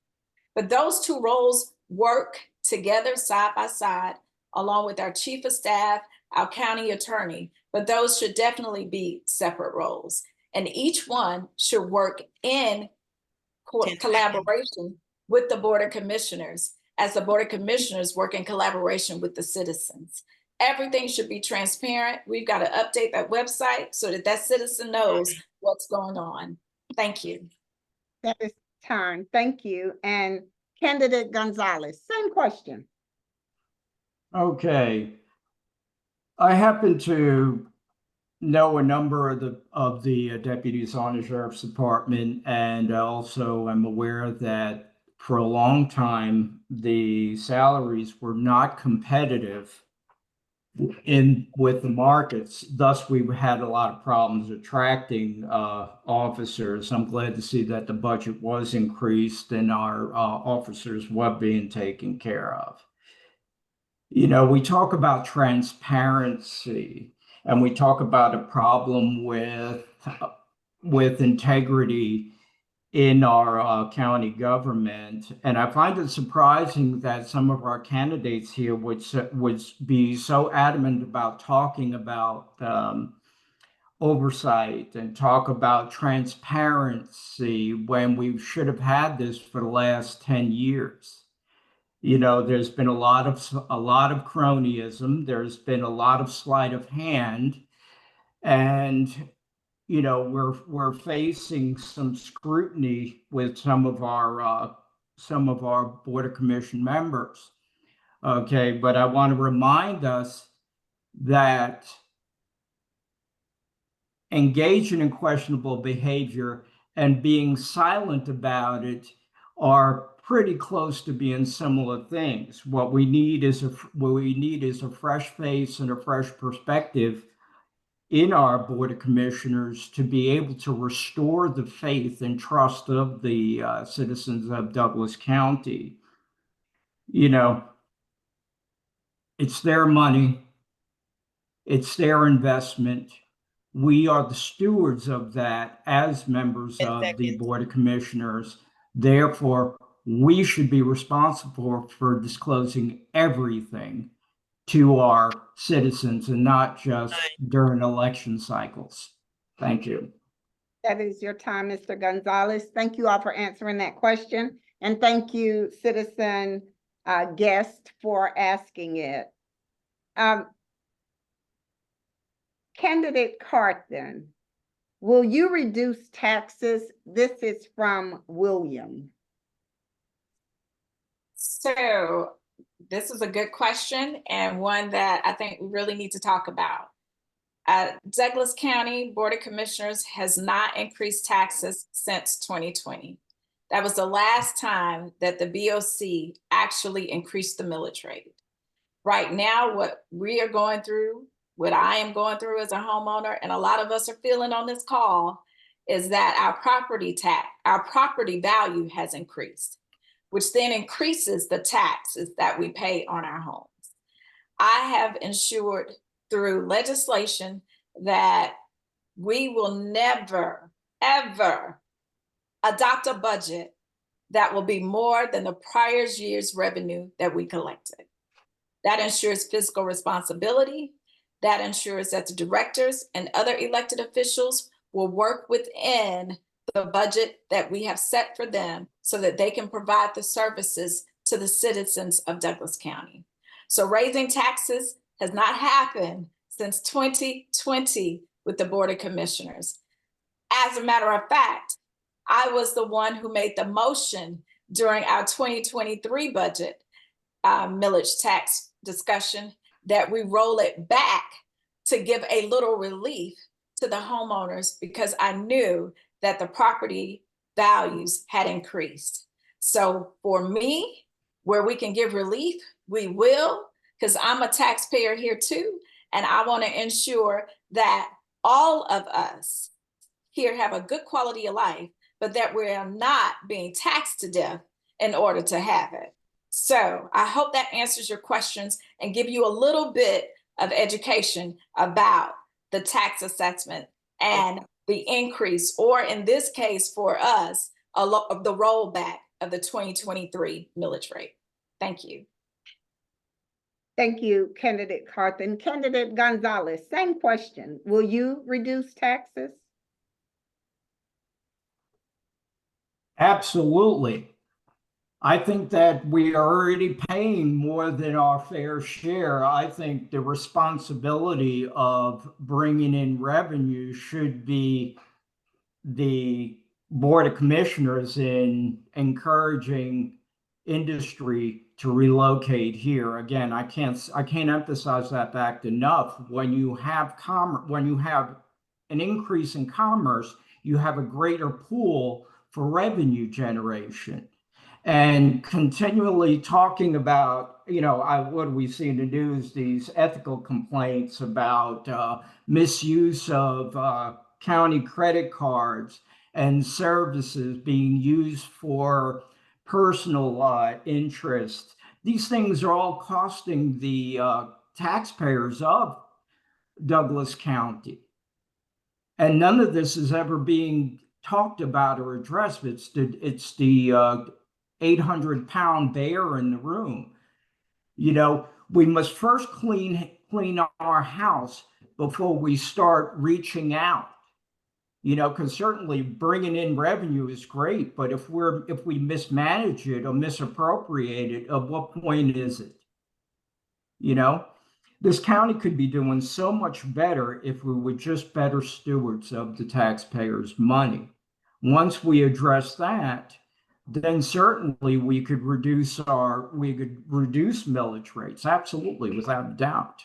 But those two roles work together side by side, along with our chief of staff, our county attorney, but those should definitely be separate roles. And each one should work in collaboration with the Board of Commissioners, as the Board of Commissioners work in collaboration with the citizens. Everything should be transparent. We've got to update that website so that that citizen knows what's going on. Thank you. That is time. Thank you. And candidate Gonzalez, same question. Okay. I happen to know a number of the deputies on the sheriff's department, and also I'm aware that for a long time the salaries were not competitive with the markets. Thus, we had a lot of problems attracting officers. I'm glad to see that the budget was increased and our officers were being taken care of. You know, we talk about transparency, and we talk about a problem with integrity in our county government. And I find it surprising that some of our candidates here would be so adamant about talking about oversight and talk about transparency when we should have had this for the last 10 years. You know, there's been a lot of cronyism. There's been a lot of sleight of hand, and you know, we're facing some scrutiny with some of our Board of Commission members. Okay, but I want to remind us that engaging in questionable behavior and being silent about it are pretty close to being similar things. What we need is a fresh face and a fresh perspective in our Board of Commissioners to be able to restore the faith and trust of the citizens of Douglas County. You know, it's their money, it's their investment. We are the stewards of that as members of the Board of Commissioners. Therefore, we should be responsible for disclosing everything to our citizens and not just during election cycles. Thank you. That is your time, Mr. Gonzalez. Thank you all for answering that question. And thank you, citizen guest, for asking it. Candidate Carthen, will you reduce taxes? This is from William. So this is a good question, and one that I think we really need to talk about. Douglas County Board of Commissioners has not increased taxes since 2020. That was the last time that the BOC actually increased the millage rate. Right now, what we are going through, what I am going through as a homeowner, and a lot of us are feeling on this call, is that our property value has increased, which then increases the taxes that we pay on our homes. I have ensured through legislation that we will never, ever adopt a budget that will be more than the prior year's revenue that we collected. That ensures fiscal responsibility. That ensures that the directors and other elected officials will work within the budget that we have set for them so that they can provide the services to the citizens of Douglas County. So raising taxes has not happened since 2020 with the Board of Commissioners. As a matter of fact, I was the one who made the motion during our 2023 budget millage tax discussion that we roll it back to give a little relief to the homeowners, because I knew that the property values had increased. So for me, where we can give relief, we will, because I'm a taxpayer here too. And I want to ensure that all of us here have a good quality of life, but that we're not being taxed to death in order to have it. So I hope that answers your questions and give you a little bit of education about the tax assessment and the increase, or in this case for us, the rollback of the 2023 millage rate. Thank you. Thank you, candidate Carthen. Candidate Gonzalez, same question. Will you reduce taxes? Absolutely. I think that we are already paying more than our fair share. I think the responsibility of bringing in revenue should be the Board of Commissioners in encouraging industry to relocate here. Again, I can't emphasize that fact enough. When you have when you have an increase in commerce, you have a greater pool for revenue generation. And continually talking about, what do we see in the news? These ethical complaints about misuse of county credit cards and services being used for personal interest. These things are all costing the taxpayers of Douglas County. And none of this is ever being talked about or addressed. It's the 800-pound bear in the room. We must first clean our house before we start reaching out. Because certainly bringing in revenue is great, but if we mismanage it or misappropriate it, at what point is it? This county could be doing so much better if we were just better stewards of the taxpayers' money. Once we address that, then certainly we could reduce millage rates, absolutely, without a doubt.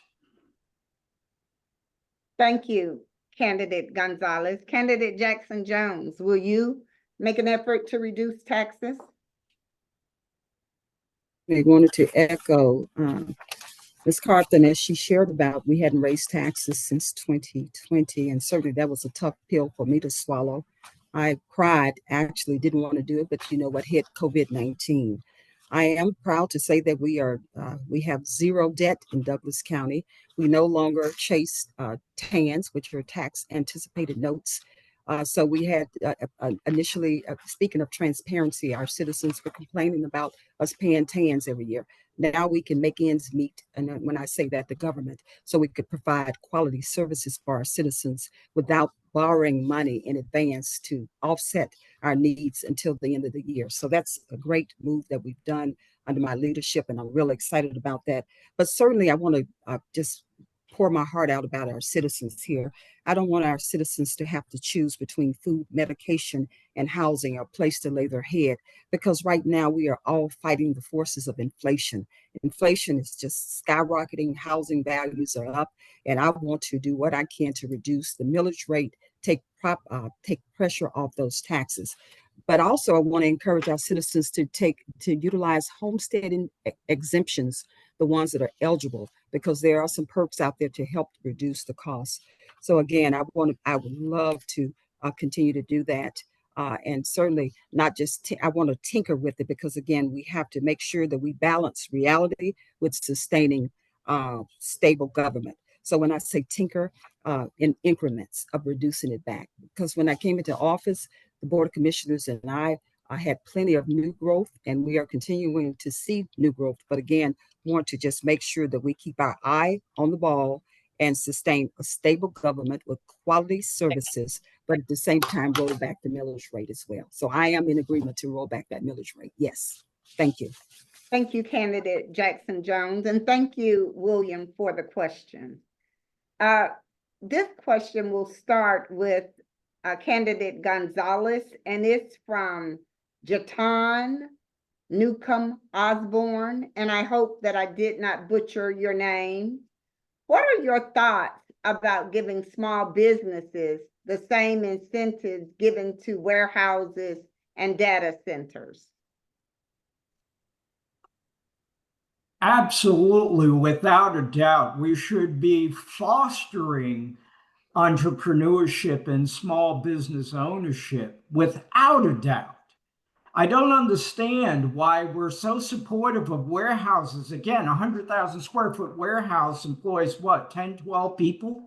Thank you, candidate Gonzalez. Candidate Jackson Jones, will you make an effort to reduce taxes? I wanted to echo Ms. Carthen, as she shared about, we hadn't raised taxes since 2020, and certainly that was a tough pill for me to swallow. I cried, actually didn't want to do it, but you know what hit COVID-19. I am proud to say that we have zero debt in Douglas County. We no longer chase TANs, which are tax anticipated notes. So we had initially, speaking of transparency, our citizens were complaining about us paying TANs every year. Now we can make ends meet, and when I say that, the government, so we could provide quality services for our citizens without borrowing money in advance to offset our needs until the end of the year. So that's a great move that we've done under my leadership, and I'm really excited about that. But certainly I want to just pour my heart out about our citizens here. I don't want our citizens to have to choose between food, medication, and housing, or a place to lay their head, because right now we are all fighting the forces of inflation. Inflation is just skyrocketing, housing values are up, and I want to do what I can to reduce the millage rate, take pressure off those taxes. But also I want to encourage our citizens to utilize homesteading exemptions, the ones that are eligible, because there are some perks out there to help reduce the cost. So again, I would love to continue to do that. And certainly not just, I want to tinker with it, because again, we have to make sure that we balance reality with sustaining stable government. So when I say tinker, in increments of reducing it back, because when I came into office, the Board of Commissioners and I had plenty of new growth, and we are continuing to see new growth. But again, want to just make sure that we keep our eye on the ball and sustain a stable government with quality services, but at the same time, roll back the millage rate as well. So I am in agreement to roll back that millage rate. Yes. Thank you. Thank you, candidate Jackson Jones, and thank you, William, for the question. This question will start with candidate Gonzalez, and it's from Jatan Newcomb Osborne, and I hope that I did not butcher your name. What are your thoughts about giving small businesses the same incentives given to warehouses and data centers? Absolutely, without a doubt, we should be fostering entrepreneurship and small business ownership, without a doubt. I don't understand why we're so supportive of warehouses. Again, 100,000 square foot warehouse employs what, 10, 12 people?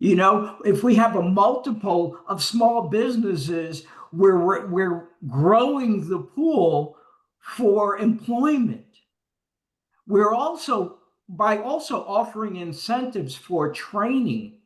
If we have a multiple of small businesses, we're growing the pool for employment. We're also, by also offering incentives for training,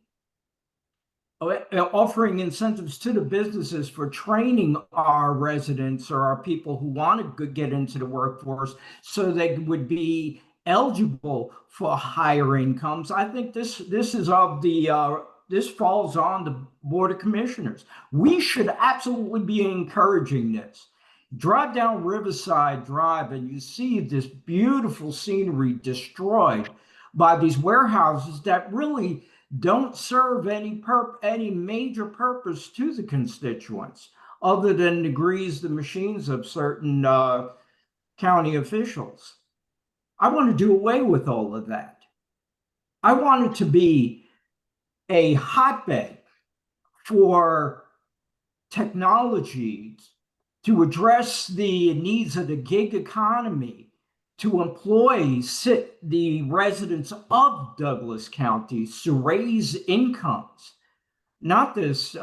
offering incentives to the businesses for training our residents or our people who want to get into the workforce so they would be eligible for higher incomes. I think this is of the this falls on the Board of Commissioners. We should absolutely be encouraging this. Drive down Riverside Drive and you see this beautiful scenery destroyed by these warehouses that really don't serve any major purpose to the constituents other than to grease the machines of certain county officials. I want to do away with all of that. I want it to be a hotbed for technologies to address the needs of the gig economy, to employ the residents of Douglas County to raise incomes, not this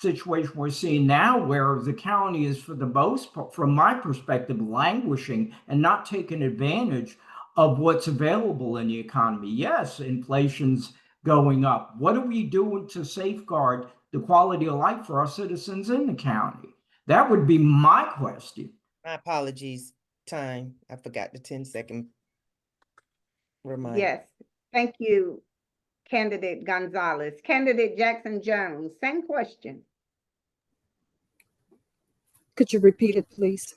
situation we're seeing now where the county is, for the most part, from my perspective, languishing and not taking advantage of what's available in the economy. Yes, inflation's going up. What are we doing to safeguard the quality of life for our citizens in the county? That would be my question. My apologies, time. I forgot the 10-second reminder. Yes, thank you, Candidate Gonzalez. Candidate Jackson Jones, same question. Could you repeat it, please?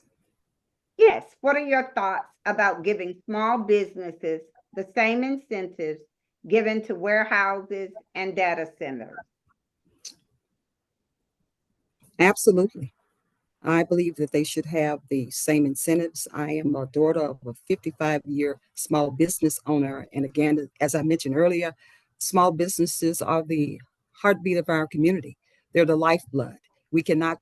Yes, what are your thoughts about giving small businesses the same incentives given to warehouses and data centers? Absolutely. I believe that they should have the same incentives. I am a daughter of a 55-year small business owner. And again, as I mentioned earlier, small businesses are the heartbeat of our community. They're the lifeblood. We cannot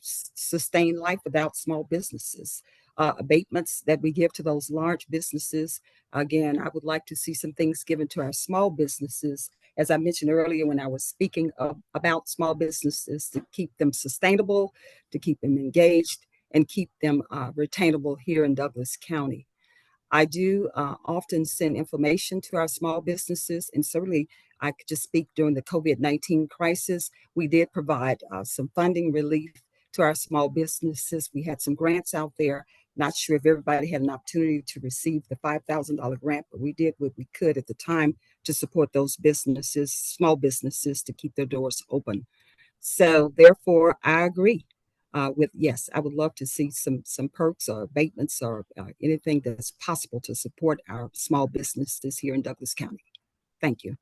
sustain life without small businesses. Abatements that we give to those large businesses. Again, I would like to see some things given to our small businesses. As I mentioned earlier when I was speaking about small businesses, to keep them sustainable, to keep them engaged, and keep them retainable here in Douglas County. I do often send information to our small businesses, and certainly I could just speak during the COVID-19 crisis. We did provide some funding relief to our small businesses. We had some grants out there. Not sure if everybody had an opportunity to receive the $5,000 grant, but we did what we could at the time to support those businesses, small businesses, to keep their doors open. So therefore, I agree with, yes, I would love to see some perks or abatements or anything that's possible to support our small businesses here in Douglas County. Thank you.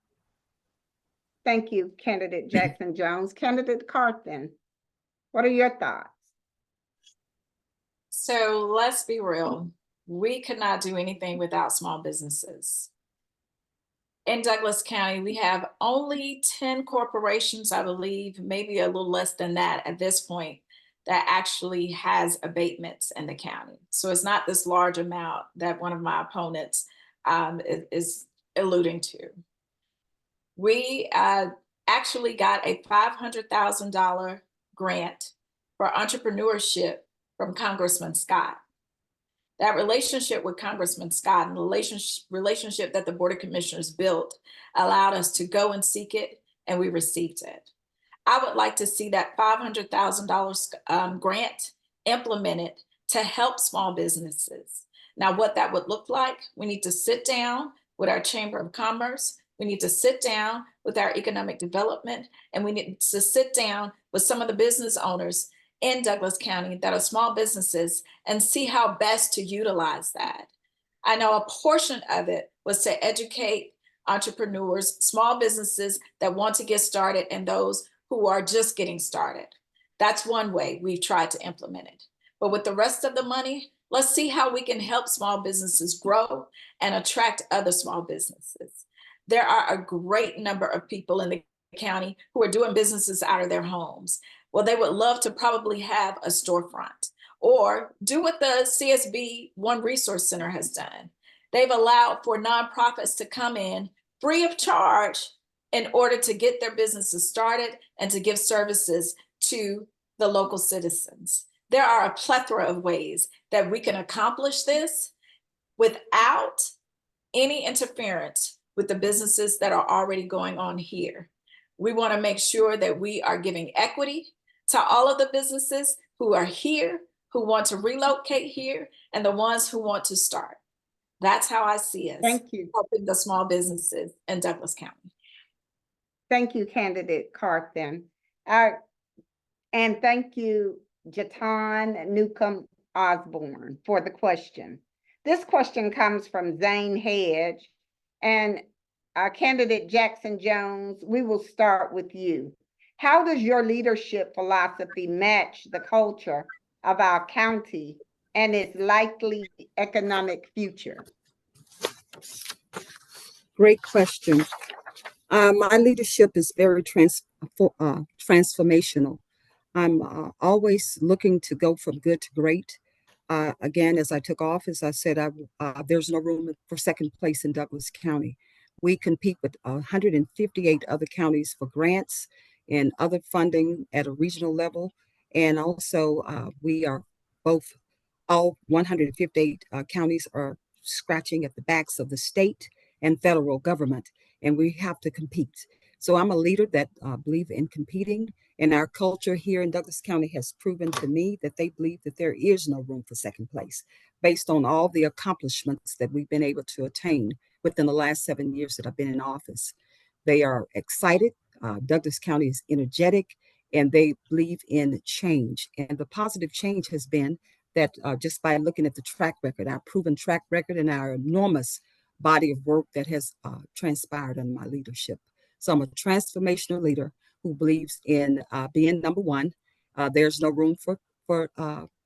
Thank you, Candidate Jackson Jones. Candidate Carthen, what are your thoughts? So let's be real. We could not do anything without small businesses. In Douglas County, we have only 10 corporations, I believe, maybe a little less than that at this point, that actually has abatements in the county. So it's not this large amount that one of my opponents is alluding to. We actually got a $500,000 grant for entrepreneurship from Congressman Scott. That relationship with Congressman Scott and the relationship that the Board of Commissioners built allowed us to go and seek it, and we received it. I would like to see that $500,000 grant implemented to help small businesses. Now, what that would look like, we need to sit down with our Chamber of Commerce. We need to sit down with our economic development, and we need to sit down with some of the business owners in Douglas County that are small businesses and see how best to utilize that. I know a portion of it was to educate entrepreneurs, small businesses that want to get started, and those who are just getting started. That's one way we've tried to implement it. But with the rest of the money, let's see how we can help small businesses grow and attract other small businesses. There are a great number of people in the county who are doing businesses out of their homes. Well, they would love to probably have a storefront or do what the CSB One Resource Center has done. They've allowed for nonprofits to come in free of charge in order to get their businesses started and to give services to the local citizens. There are a plethora of ways that we can accomplish this without any interference with the businesses that are already going on here. We want to make sure that we are giving equity to all of the businesses who are here, who want to relocate here, and the ones who want to start. That's how I see us Thank you. helping the small businesses in Douglas County. Thank you, candidate Carthen. And thank you, Jatan Newcomb Osborne, for the question. This question comes from Zane Hedge, and candidate Jackson Jones, we will start with you. How does your leadership philosophy match the culture of our county and its likely economic future? Great question. My leadership is very transformational. I'm always looking to go from good to great. Again, as I took office, I said there's no room for second place in Douglas County. We compete with 158 other counties for grants and other funding at a regional level. And also we are all 158 counties are scratching at the backs of the state and federal government, and we have to compete. So I'm a leader that believes in competing, and our culture here in Douglas County has proven to me that they believe that there is no room for second place based on all the accomplishments that we've been able to attain within the last 7 years that I've been in office. They are excited. Douglas County is energetic, and they believe in change. And the positive change has been that just by looking at the track record, our proven track record and our enormous body of work that has transpired under my leadership. So I'm a transformational leader who believes in being number one. There's no room for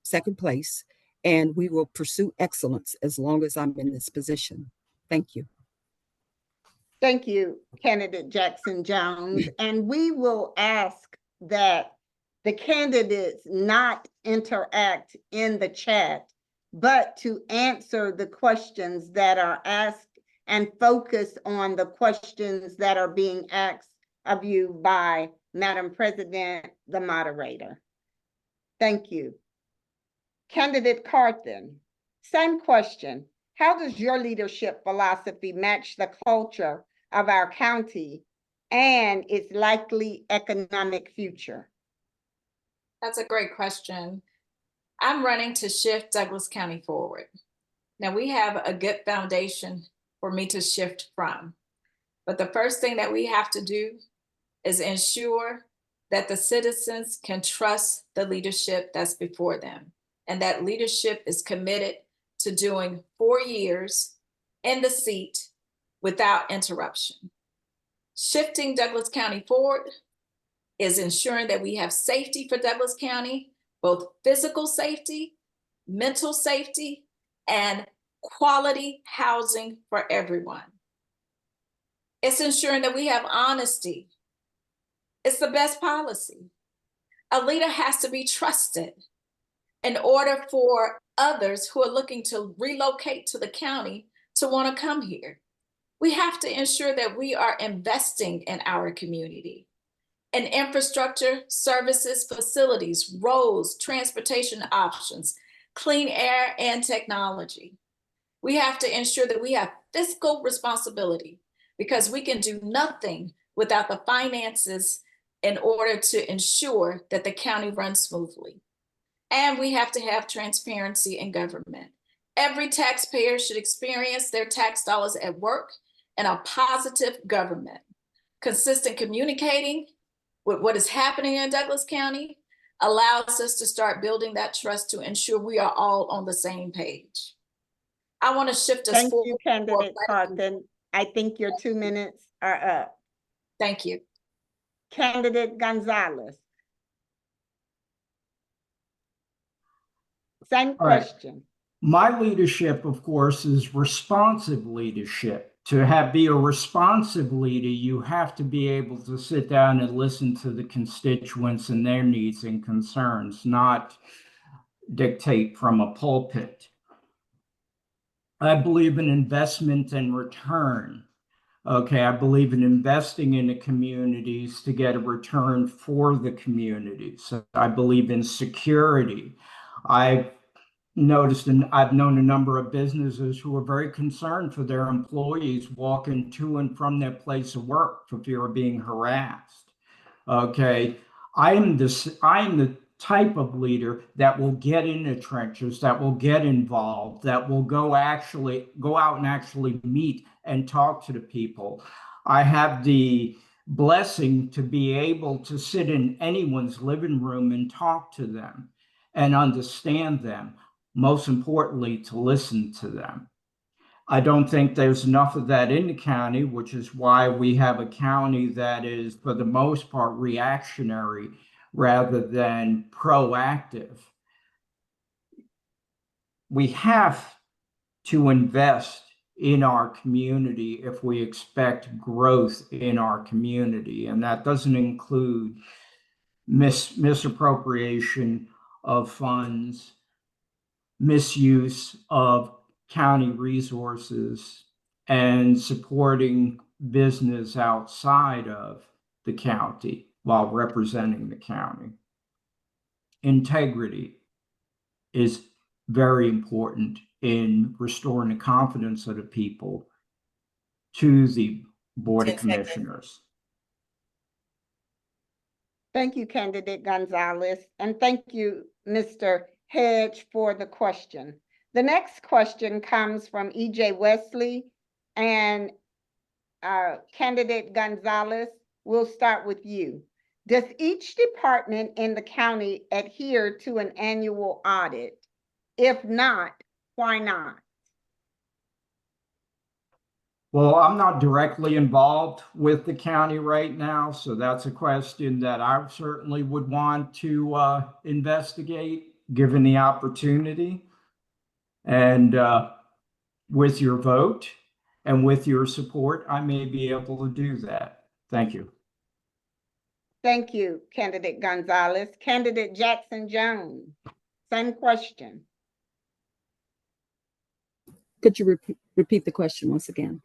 second place, and we will pursue excellence as long as I'm in this position. Thank you. Thank you, candidate Jackson Jones. And we will ask that the candidates not interact in the chat, but to answer the questions that are asked and focus on the questions that are being asked of you by Madam President, the moderator. Thank you. Candidate Carthen, same question. How does your leadership philosophy match the culture of our county and its likely economic future? That's a great question. I'm running to shift Douglas County forward. Now, we have a good foundation for me to shift from. But the first thing that we have to do is ensure that the citizens can trust the leadership that's before them. And that leadership is committed to doing 4 years in the seat without interruption. Shifting Douglas County forward is ensuring that we have safety for Douglas County, both physical safety, mental safety, and quality housing for everyone. It's ensuring that we have honesty. It's the best policy. A leader has to be trusted in order for others who are looking to relocate to the county to want to come here. We have to ensure that we are investing in our community, in infrastructure, services, facilities, roads, transportation options, clean air, and technology. We have to ensure that we have fiscal responsibility because we can do nothing without the finances in order to ensure that the county runs smoothly. And we have to have transparency in government. Every taxpayer should experience their tax dollars at work in a positive government. Consistent communicating with what is happening in Douglas County allows us to start building that trust to ensure we are all on the same page. I want to shift us forward. Thank you, candidate Carthen. I think your 2 minutes are up. Thank you. Candidate Gonzalez. Same question. My leadership, of course, is responsive leadership. To be a responsive leader, you have to be able to sit down and listen to the constituents and their needs and concerns, not dictate from a pulpit. I believe in investment and return. Okay, I believe in investing in the communities to get a return for the communities. So I believe in security. I noticed, and I've known a number of businesses who are very concerned for their employees walking to and from their place of work for fear of being harassed. Okay, I'm the type of leader that will get in the trenches, that will get involved, that will go out and actually meet and talk to the people. I have the blessing to be able to sit in anyone's living room and talk to them and understand them. Most importantly, to listen to them. I don't think there's enough of that in the county, which is why we have a county that is, for the most part, reactionary rather than proactive. We have to invest in our community if we expect growth in our community, and that doesn't include misappropriation of funds, misuse of county resources, and supporting business outside of the county while representing the county. Integrity is very important in restoring the confidence of the people to the Board of Commissioners. Thank you, Candidate Gonzalez, and thank you, Mr. Hedge, for the question. The next question comes from E.J. Wesley, and Candidate Gonzalez, we'll start with you. Does each department in the county adhere to an annual audit? If not, why not? Well, I'm not directly involved with the county right now, so that's a question that I certainly would want to investigate, given the opportunity. And with your vote and with your support, I may be able to do that. Thank you. Thank you, Candidate Gonzalez. Candidate Jackson Jones, same question. Could you repeat the question once again?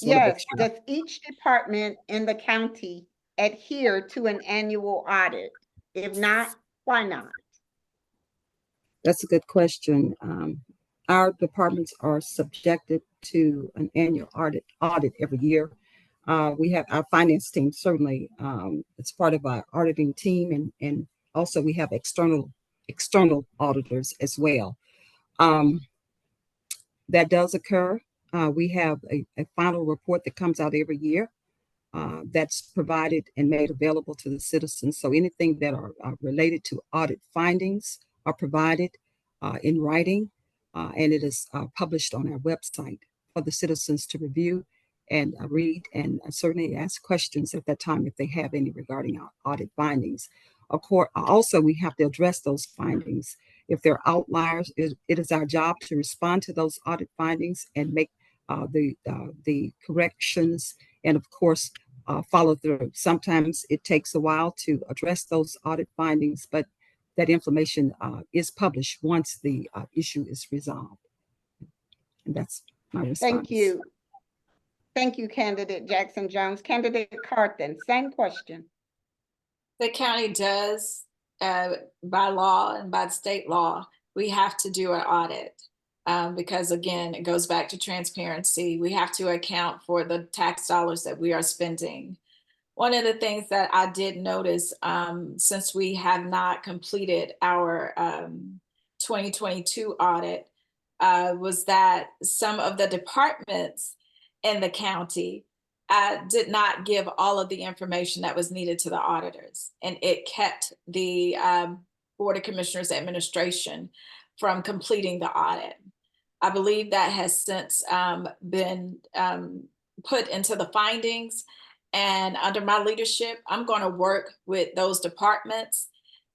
Yes, does each department in the county adhere to an annual audit? If not, why not? That's a good question. Our departments are subjected to an annual audit every year. We have our finance team, certainly, it's part of our auditing team, and also we have external auditors as well. That does occur. We have a final report that comes out every year that's provided and made available to the citizens. So anything that are related to audit findings are provided in writing, and it is published on our website for the citizens to review and read, and certainly ask questions at that time if they have any regarding our audit findings. Of course, also we have to address those findings. If they're outliers, it is our job to respond to those audit findings and make the corrections, and of course follow through. Sometimes it takes a while to address those audit findings, but that information is published once the issue is resolved. And that's my response. Thank you. Thank you, Candidate Jackson Jones. Candidate Carthen, same question. The county does, by law and by state law, we have to do an audit because, again, it goes back to transparency. We have to account for the tax dollars that we are spending. One of the things that I did notice, since we have not completed our 2022 audit, was that some of the departments in the county did not give all of the information that was needed to the auditors, and it kept the Board of Commissioners administration from completing the audit. I believe that has since been put into the findings, and under my leadership, I'm going to work with those departments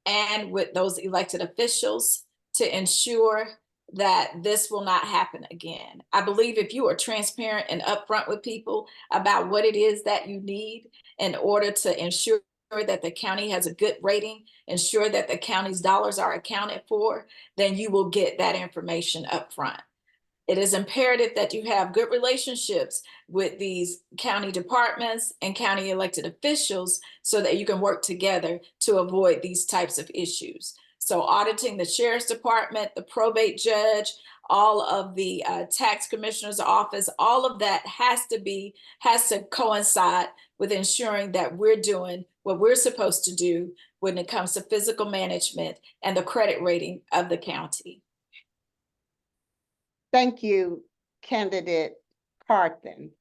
and with those elected officials to ensure that this will not happen again. I believe if you are transparent and upfront with people about what it is that you need in order to ensure that the county has a good rating, ensure that the county's dollars are accounted for, then you will get that information upfront. It is imperative that you have good relationships with these county departments and county elected officials so that you can work together to avoid these types of issues. So auditing the sheriff's department, the probate judge, all of the tax commissioner's office, all of that has to coincide with ensuring that we're doing what we're supposed to do when it comes to physical management and the credit rating of the county. Thank you, Candidate Carthen.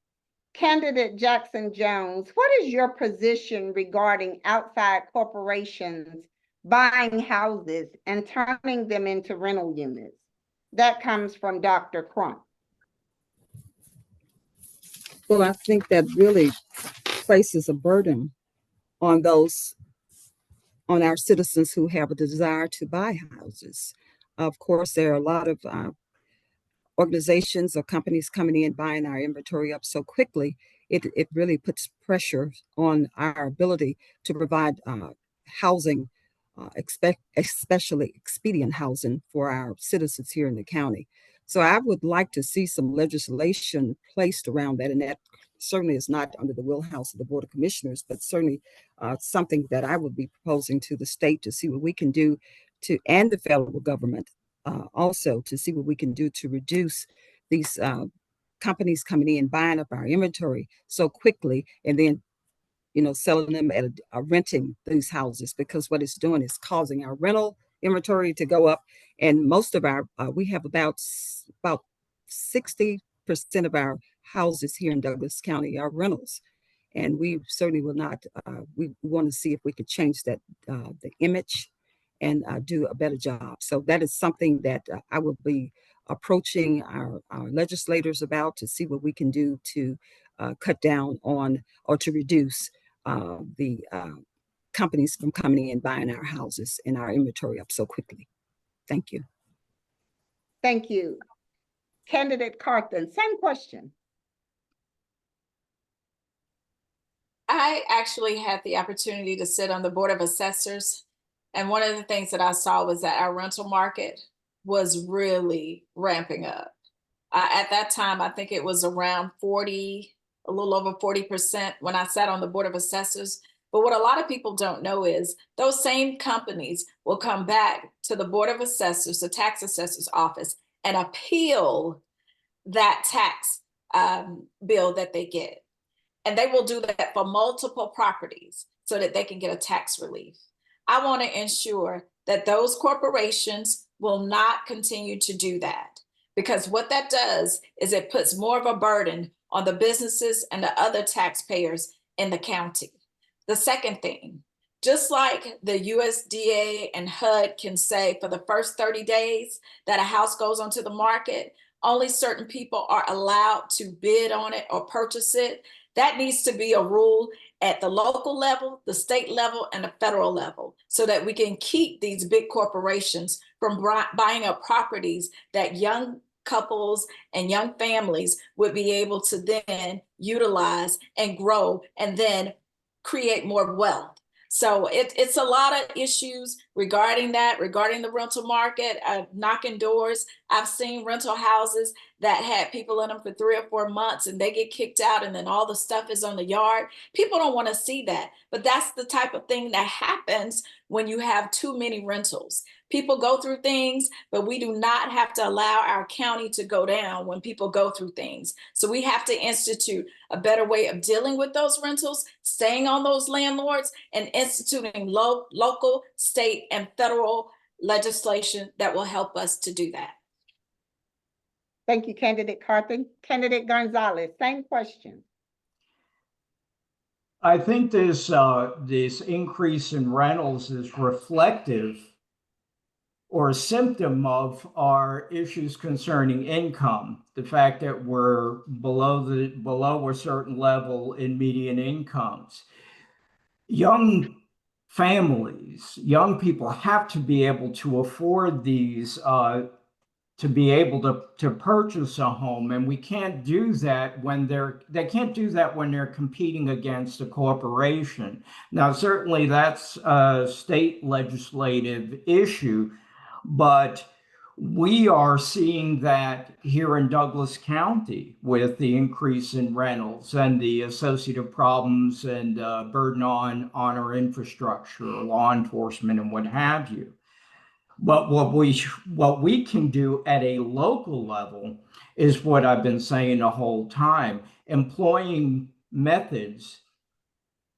Candidate Jackson Jones, what is your position regarding outside corporations buying houses and turning them into rental units? That comes from Dr. Crump. Well, I think that really places a burden on on our citizens who have a desire to buy houses. Of course, there are a lot of organizations or companies coming in buying our inventory up so quickly, it really puts pressure on our ability to provide housing, especially expedient housing for our citizens here in the county. So I would like to see some legislation placed around that, and that certainly is not under the wheelhouse of the Board of Commissioners, but certainly something that I would be proposing to the state to see what we can do to, and the federal government also, to see what we can do to reduce these companies coming in, buying up our inventory so quickly, and then selling them at renting these houses, because what it's doing is causing our rental inventory to go up. And most of our we have about 60% of our houses here in Douglas County are rentals, and we certainly will not. We want to see if we could change that the image and do a better job. So that is something that I will be approaching our legislators about, to see what we can do to cut down on or to reduce the companies from coming in and buying our houses and our inventory up so quickly. Thank you. Thank you. Candidate Carthen, same question. I actually had the opportunity to sit on the Board of Assessors. And one of the things that I saw was that our rental market was really ramping up. At that time, I think it was around 40, a little over 40% when I sat on the Board of Assessors. But what a lot of people don't know is those same companies will come back to the Board of Assessors, the tax assessor's office, and appeal that tax bill that they get. And they will do that for multiple properties so that they can get a tax relief. I want to ensure that those corporations will not continue to do that, because what that does is it puts more of a burden on the businesses and the other taxpayers in the county. The second thing, just like the USDA and HUD can say for the first 30 days that a house goes onto the market, only certain people are allowed to bid on it or purchase it. That needs to be a rule at the local level, the state level, and the federal level, so that we can keep these big corporations from buying up properties that young couples and young families would be able to then utilize and grow and then create more wealth. So it's a lot of issues regarding that, regarding the rental market, knocking doors. I've seen rental houses that had people in them for 3 or 4 months and they get kicked out and then all the stuff is on the yard. People don't want to see that, but that's the type of thing that happens when you have too many rentals. People go through things, but we do not have to allow our county to go down when people go through things. So we have to institute a better way of dealing with those rentals, staying on those landlords, and instituting local, state, and federal legislation that will help us to do that. Thank you, Candidate Carthen. Candidate Gonzalez, same question. I think this increase in rentals is reflective or a symptom of our issues concerning income. The fact that we're below a certain level in median incomes. Young families, young people have to be able to afford these, to be able to purchase a home, and we can't do that when they can't do that when they're competing against a corporation. Now, certainly that's a state legislative issue, but we are seeing that here in Douglas County with the increase in rentals and the associated problems and burden on our infrastructure, law enforcement, and what have you. But what we can do at a local level is what I've been saying the whole time, employing methods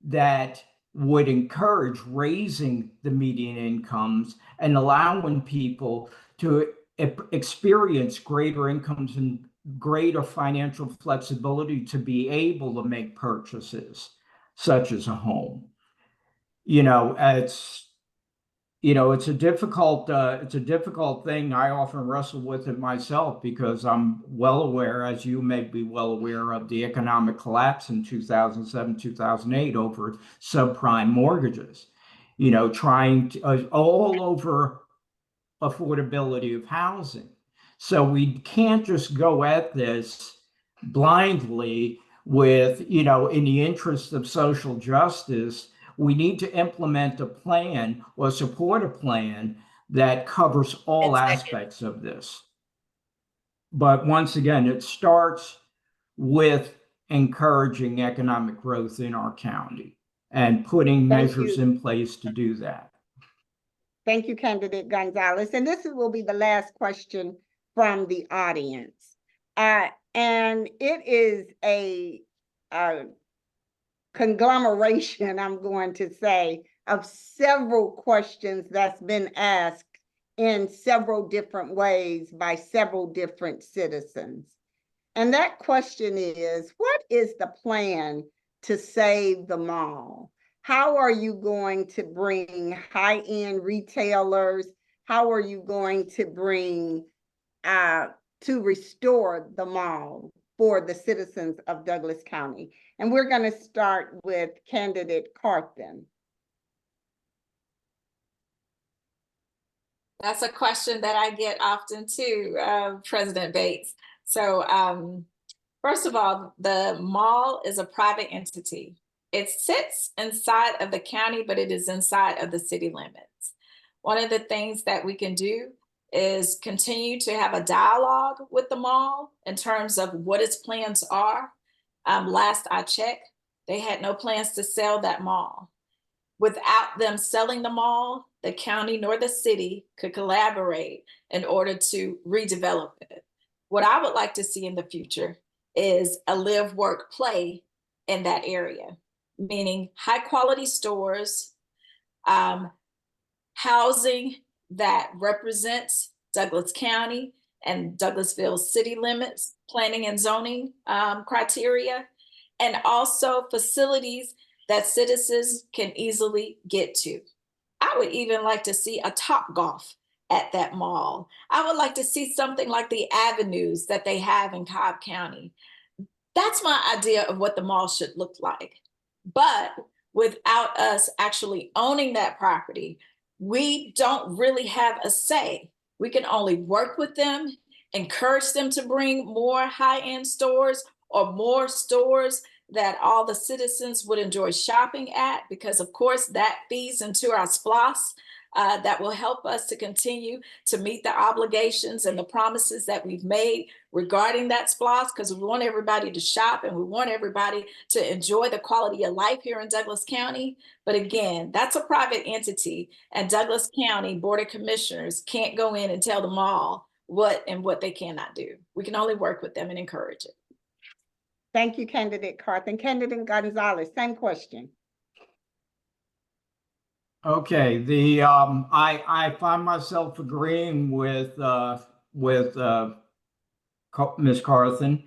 that would encourage raising the median incomes and allowing people to experience greater incomes and greater financial flexibility to be able to make purchases, such as a home. You know, it's a difficult thing. I often wrestle with it myself because I'm well aware, as you may be well aware, of the economic collapse in 2007, 2008 over subprime mortgages, trying to all over affordability of housing. So we can't just go at this blindly with, in the interest of social justice. We need to implement a plan or support a plan that covers all aspects of this. But once again, it starts with encouraging economic growth in our county and putting measures in place to do that. Thank you, Candidate Gonzalez. And this will be the last question from the audience. And it is a conglomeration, I'm going to say, of several questions that's been asked in several different ways by several different citizens. And that question is, what is the plan to save the mall? How are you going to bring high-end retailers? How are you going to bring to restore the mall for the citizens of Douglas County? And we're going to start with Candidate Carthen. That's a question that I get often too, President Bates. So first of all, the mall is a private entity. It sits inside of the county, but it is inside of the city limits. One of the things that we can do is continue to have a dialogue with the mall in terms of what its plans are. Last I checked, they had no plans to sell that mall. Without them selling the mall, the county nor the city could collaborate in order to redevelop it. What I would like to see in the future is a live, work, play in that area, meaning high quality stores, housing that represents Douglas County and Douglasville city limits, planning and zoning criteria, and also facilities that citizens can easily get to. I would even like to see a Topgolf at that mall. I would like to see something like the avenues that they have in Cobb County. That's my idea of what the mall should look like. But without us actually owning that property, we don't really have a say. We can only work with them, encourage them to bring more high-end stores or more stores that all the citizens would enjoy shopping at, because of course that feeds into our SPLOS that will help us to continue to meet the obligations and the promises that we've made regarding that SPLOS, because we want everybody to shop and we want everybody to enjoy the quality of life here in Douglas County. But again, that's a private entity, and Douglas County Board of Commissioners can't go in and tell them all what they cannot do. We can only work with them and encourage it. Thank you, Candidate Carthen. Candidate Gonzalez, same question. Okay, I find myself agreeing with Ms. Carthen.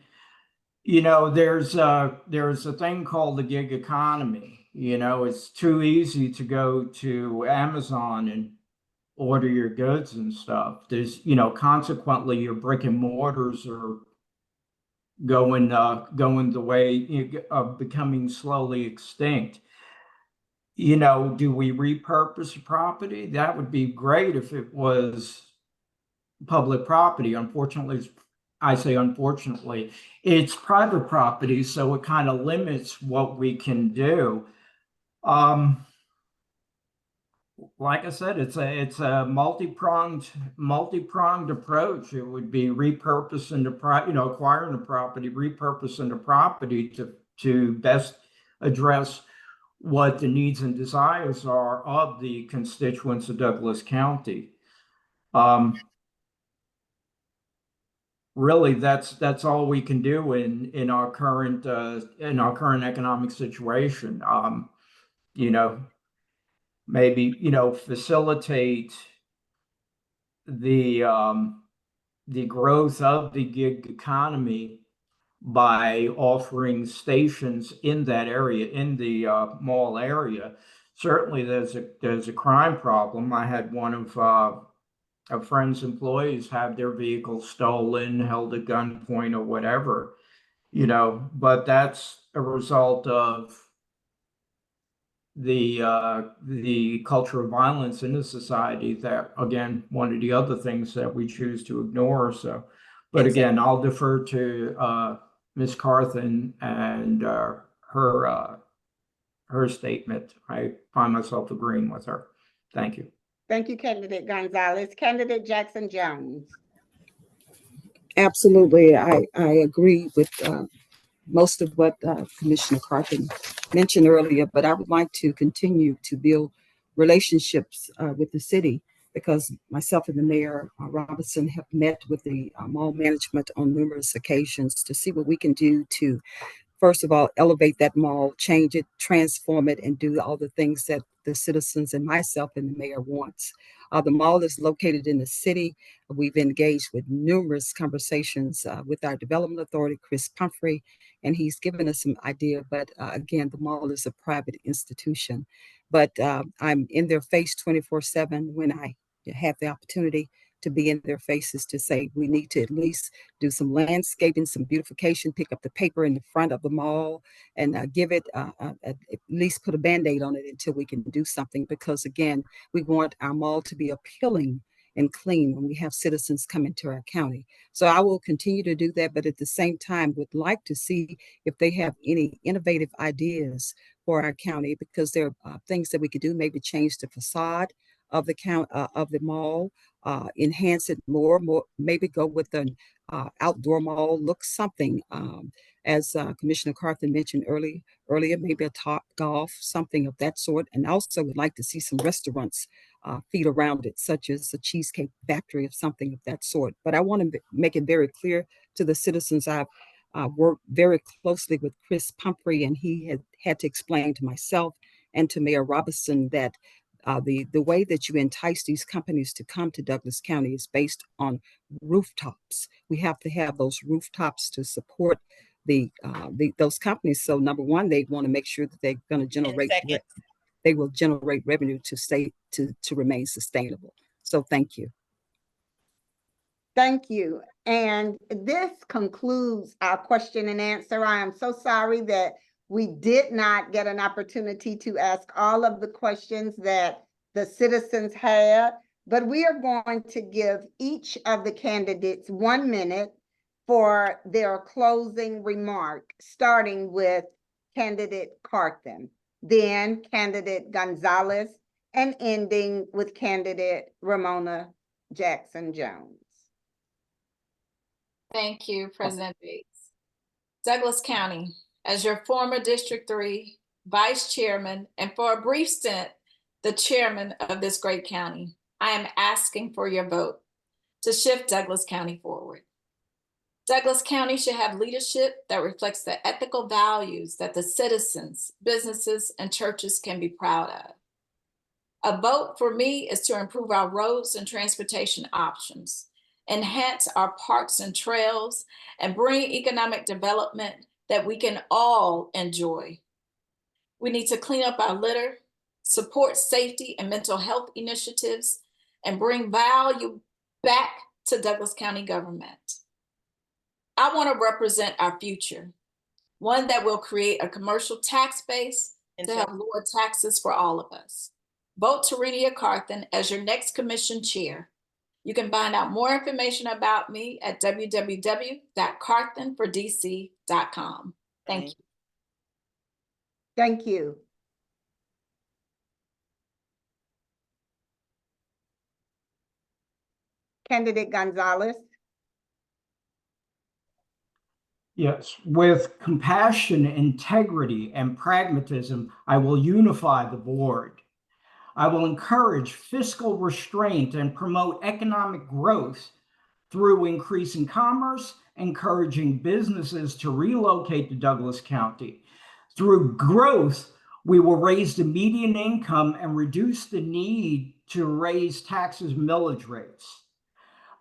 There's a thing called the gig economy. It's too easy to go to Amazon and order your goods and stuff. There's, consequently, your brick and mortars are going the way of becoming slowly extinct. Do we repurpose property? That would be great if it was public property. Unfortunately, I say unfortunately, it's private property, so it kind of limits what we can do. Like I said, it's a multi-pronged approach. It would be repurposing acquiring the property, repurposing the property to best address what the needs and desires are of the constituents of Douglas County. Really, that's all we can do in our current economic situation. You know, maybe, facilitate the growth of the gig economy by offering stations in that area, in the mall area. Certainly, there's a crime problem. I had one of a friend's employees have their vehicle stolen, held at gunpoint, or whatever, but that's a result of the culture of violence in the society that, again, one of the other things that we choose to ignore. So, but again, I'll defer to Ms. Carthen and her statement. I find myself agreeing with her. Thank you. Thank you, Candidate Gonzalez. Candidate Jackson Jones. Absolutely, I agree with most of what Commissioner Carthen mentioned earlier, but I would like to continue to build relationships with the city, because myself and the Mayor Robinson have met with the mall management on numerous occasions to see what we can do to, first of all, elevate that mall, change it, transform it, and do all the things that the citizens and myself and the mayor wants. The mall is located in the city. We've engaged with numerous conversations with our development authority, Chris Pumphrey, and he's given us some idea. But again, the mall is a private institution. But I'm in their face 24/7 when I have the opportunity to be in their faces to say we need to at least do some landscaping, some beautification, pick up the paper in the front of the mall, and give it at least put a Band-Aid on it until we can do something. Because again, we want our mall to be appealing and clean when we have citizens come into our county. So I will continue to do that, but at the same time would like to see if they have any innovative ideas for our county, because there are things that we could do, maybe change the facade of the mall, enhance it more, maybe go with an outdoor mall look, something as Commissioner Carthen mentioned earlier, maybe a Top Golf, something of that sort. And also would like to see some restaurants feed around it, such as a cheesecake factory or something of that sort. But I want to make it very clear to the citizens. I've worked very closely with Chris Pumphrey, and he had to explain to myself and to Mayor Robinson that the way that you entice these companies to come to Douglas County is based on rooftops. We have to have those rooftops to support those companies. So number one, they want to make sure that they're going to generate they will generate revenue to remain sustainable. So thank you. Thank you. And this concludes our question and answer. I am so sorry that we did not get an opportunity to ask all of the questions that the citizens had, but we are going to give each of the candidates 1 minute for their closing remark, starting with candidate Carthen, then candidate Gonzalez, and ending with candidate Ramona Jackson Jones. Thank you, President Bates. Douglas County, as your former District 3 Vice Chairman, and for a brief stint, the Chairman of this great county, I am asking for your vote to shift Douglas County forward. Douglas County should have leadership that reflects the ethical values that the citizens, businesses, and churches can be proud of. A vote for me is to improve our roads and transportation options, enhance our parks and trails, and bring economic development that we can all enjoy. We need to clean up our litter, support safety and mental health initiatives, and bring value back to Douglas County government. I want to represent our future, one that will create a commercial tax base to help lower taxes for all of us. Vote Tarenia Carthen as your next commission chair. You can find out more information about me at www.carthenfordc.com. Thank you. Thank you. Candidate Gonzalez. Yes, with compassion, integrity, and pragmatism, I will unify the board. I will encourage fiscal restraint and promote economic growth through increasing commerce, encouraging businesses to relocate to Douglas County. Through growth, we will raise the median income and reduce the need to raise taxes and millage rates.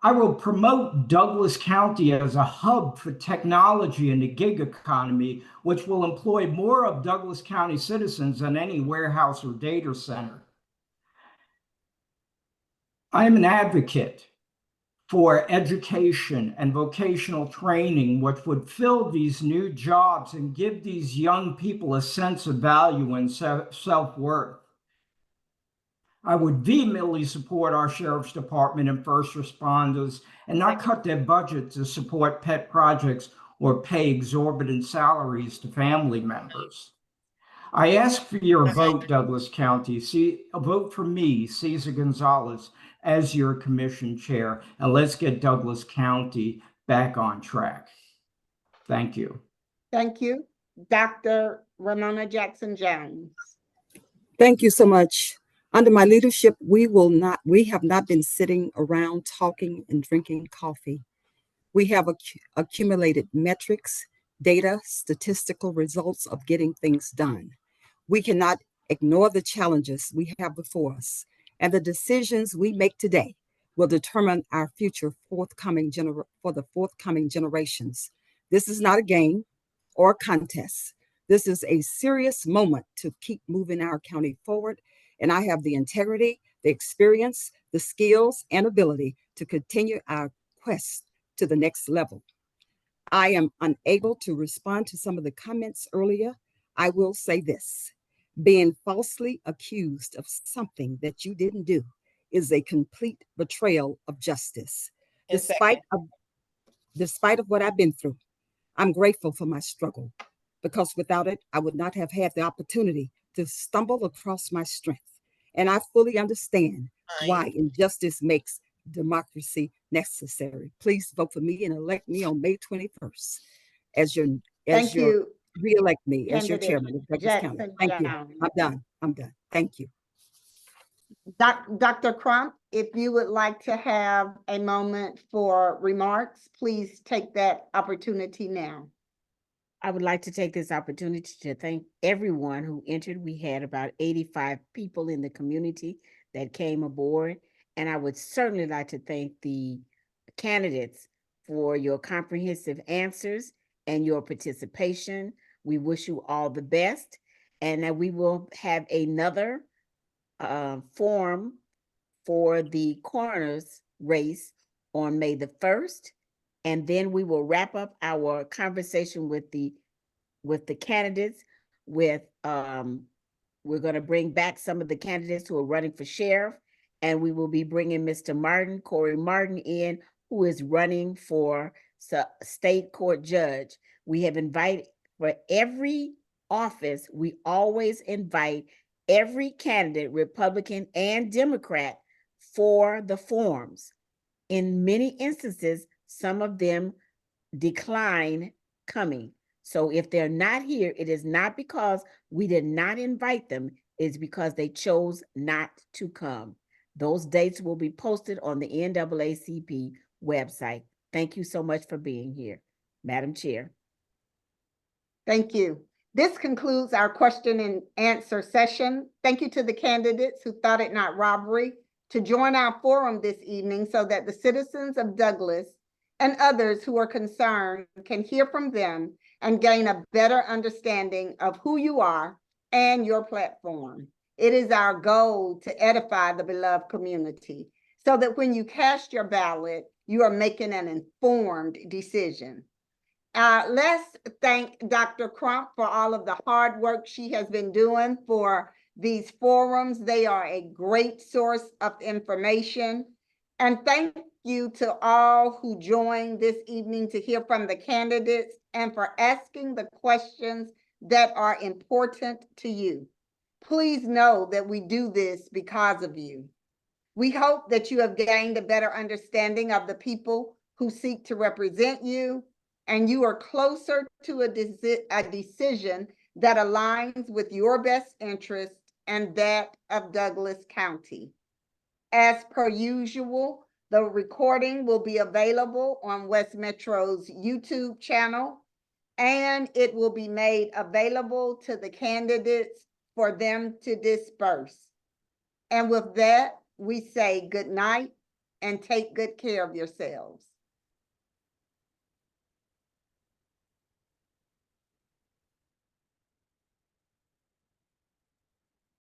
I will promote Douglas County as a hub for technology and the gig economy, which will employ more of Douglas County citizens than any warehouse or data center. I am an advocate for education and vocational training, which would fill these new jobs and give these young people a sense of value and self-worth. I would vehemently support our sheriff's department and first responders and not cut their budget to support pet projects or pay exorbitant salaries to family members. I ask for your vote, Douglas County. A vote for me, Cesar Gonzalez, as your commission chair, and let's get Douglas County back on track. Thank you. Thank you. Dr. Ramona Jackson Jones. Thank you so much. Under my leadership, we have not been sitting around talking and drinking coffee. We have accumulated metrics, data, statistical results of getting things done. We cannot ignore the challenges we have before us, and the decisions we make today will determine our future for the forthcoming generations. This is not a game or a contest. This is a serious moment to keep moving our county forward, and I have the integrity, the experience, the skills, and ability to continue our quest to the next level. I am unable to respond to some of the comments earlier. I will say this: being falsely accused of something that you didn't do is a complete betrayal of justice. Despite of what I've been through, I'm grateful for my struggle, because without it, I would not have had the opportunity to stumble across my strength. And I fully understand why injustice makes democracy necessary. Please vote for me and elect me on May 21st as your re-elect me as your chairman of Douglas County. Thank you. I'm done. Thank you. Dr. Crump, if you would like to have a moment for remarks, please take that opportunity now. I would like to take this opportunity to thank everyone who entered. We had about 85 people in the community that came aboard. And I would certainly like to thank the candidates for your comprehensive answers and your participation. We wish you all the best, and that we will have another forum for the coroner's race on May the 1st. And then we will wrap up our conversation with the candidates with we're going to bring back some of the candidates who are running for sheriff, and we will be bringing Mr. Corey Martin in, who is running for state court judge. We have invited, for every office, we always invite every candidate, Republican and Democrat, for the forums. In many instances, some of them decline coming. So if they're not here, it is not because we did not invite them, it's because they chose not to come. Those dates will be posted on the NAACP website. Thank you so much for being here, Madam Chair. Thank you. This concludes our question and answer session. Thank you to the candidates who thought it not robbery to join our forum this evening so that the citizens of Douglas and others who are concerned can hear from them and gain a better understanding of who you are and your platform. It is our goal to edify the beloved community so that when you cast your ballot, you are making an informed decision. Let's thank Dr. Crump for all of the hard work she has been doing for these forums. They are a great source of information. And thank you to all who joined this evening to hear from the candidates and for asking the questions that are important to you. Please know that we do this because of you. We hope that you have gained a better understanding of the people who seek to represent you, and you are closer to a decision that aligns with your best interest and that of Douglas County. As per usual, the recording will be available on West Metro's YouTube channel, and it will be made available to the candidates for them to disperse. And with that, we say good night and take good care of yourselves.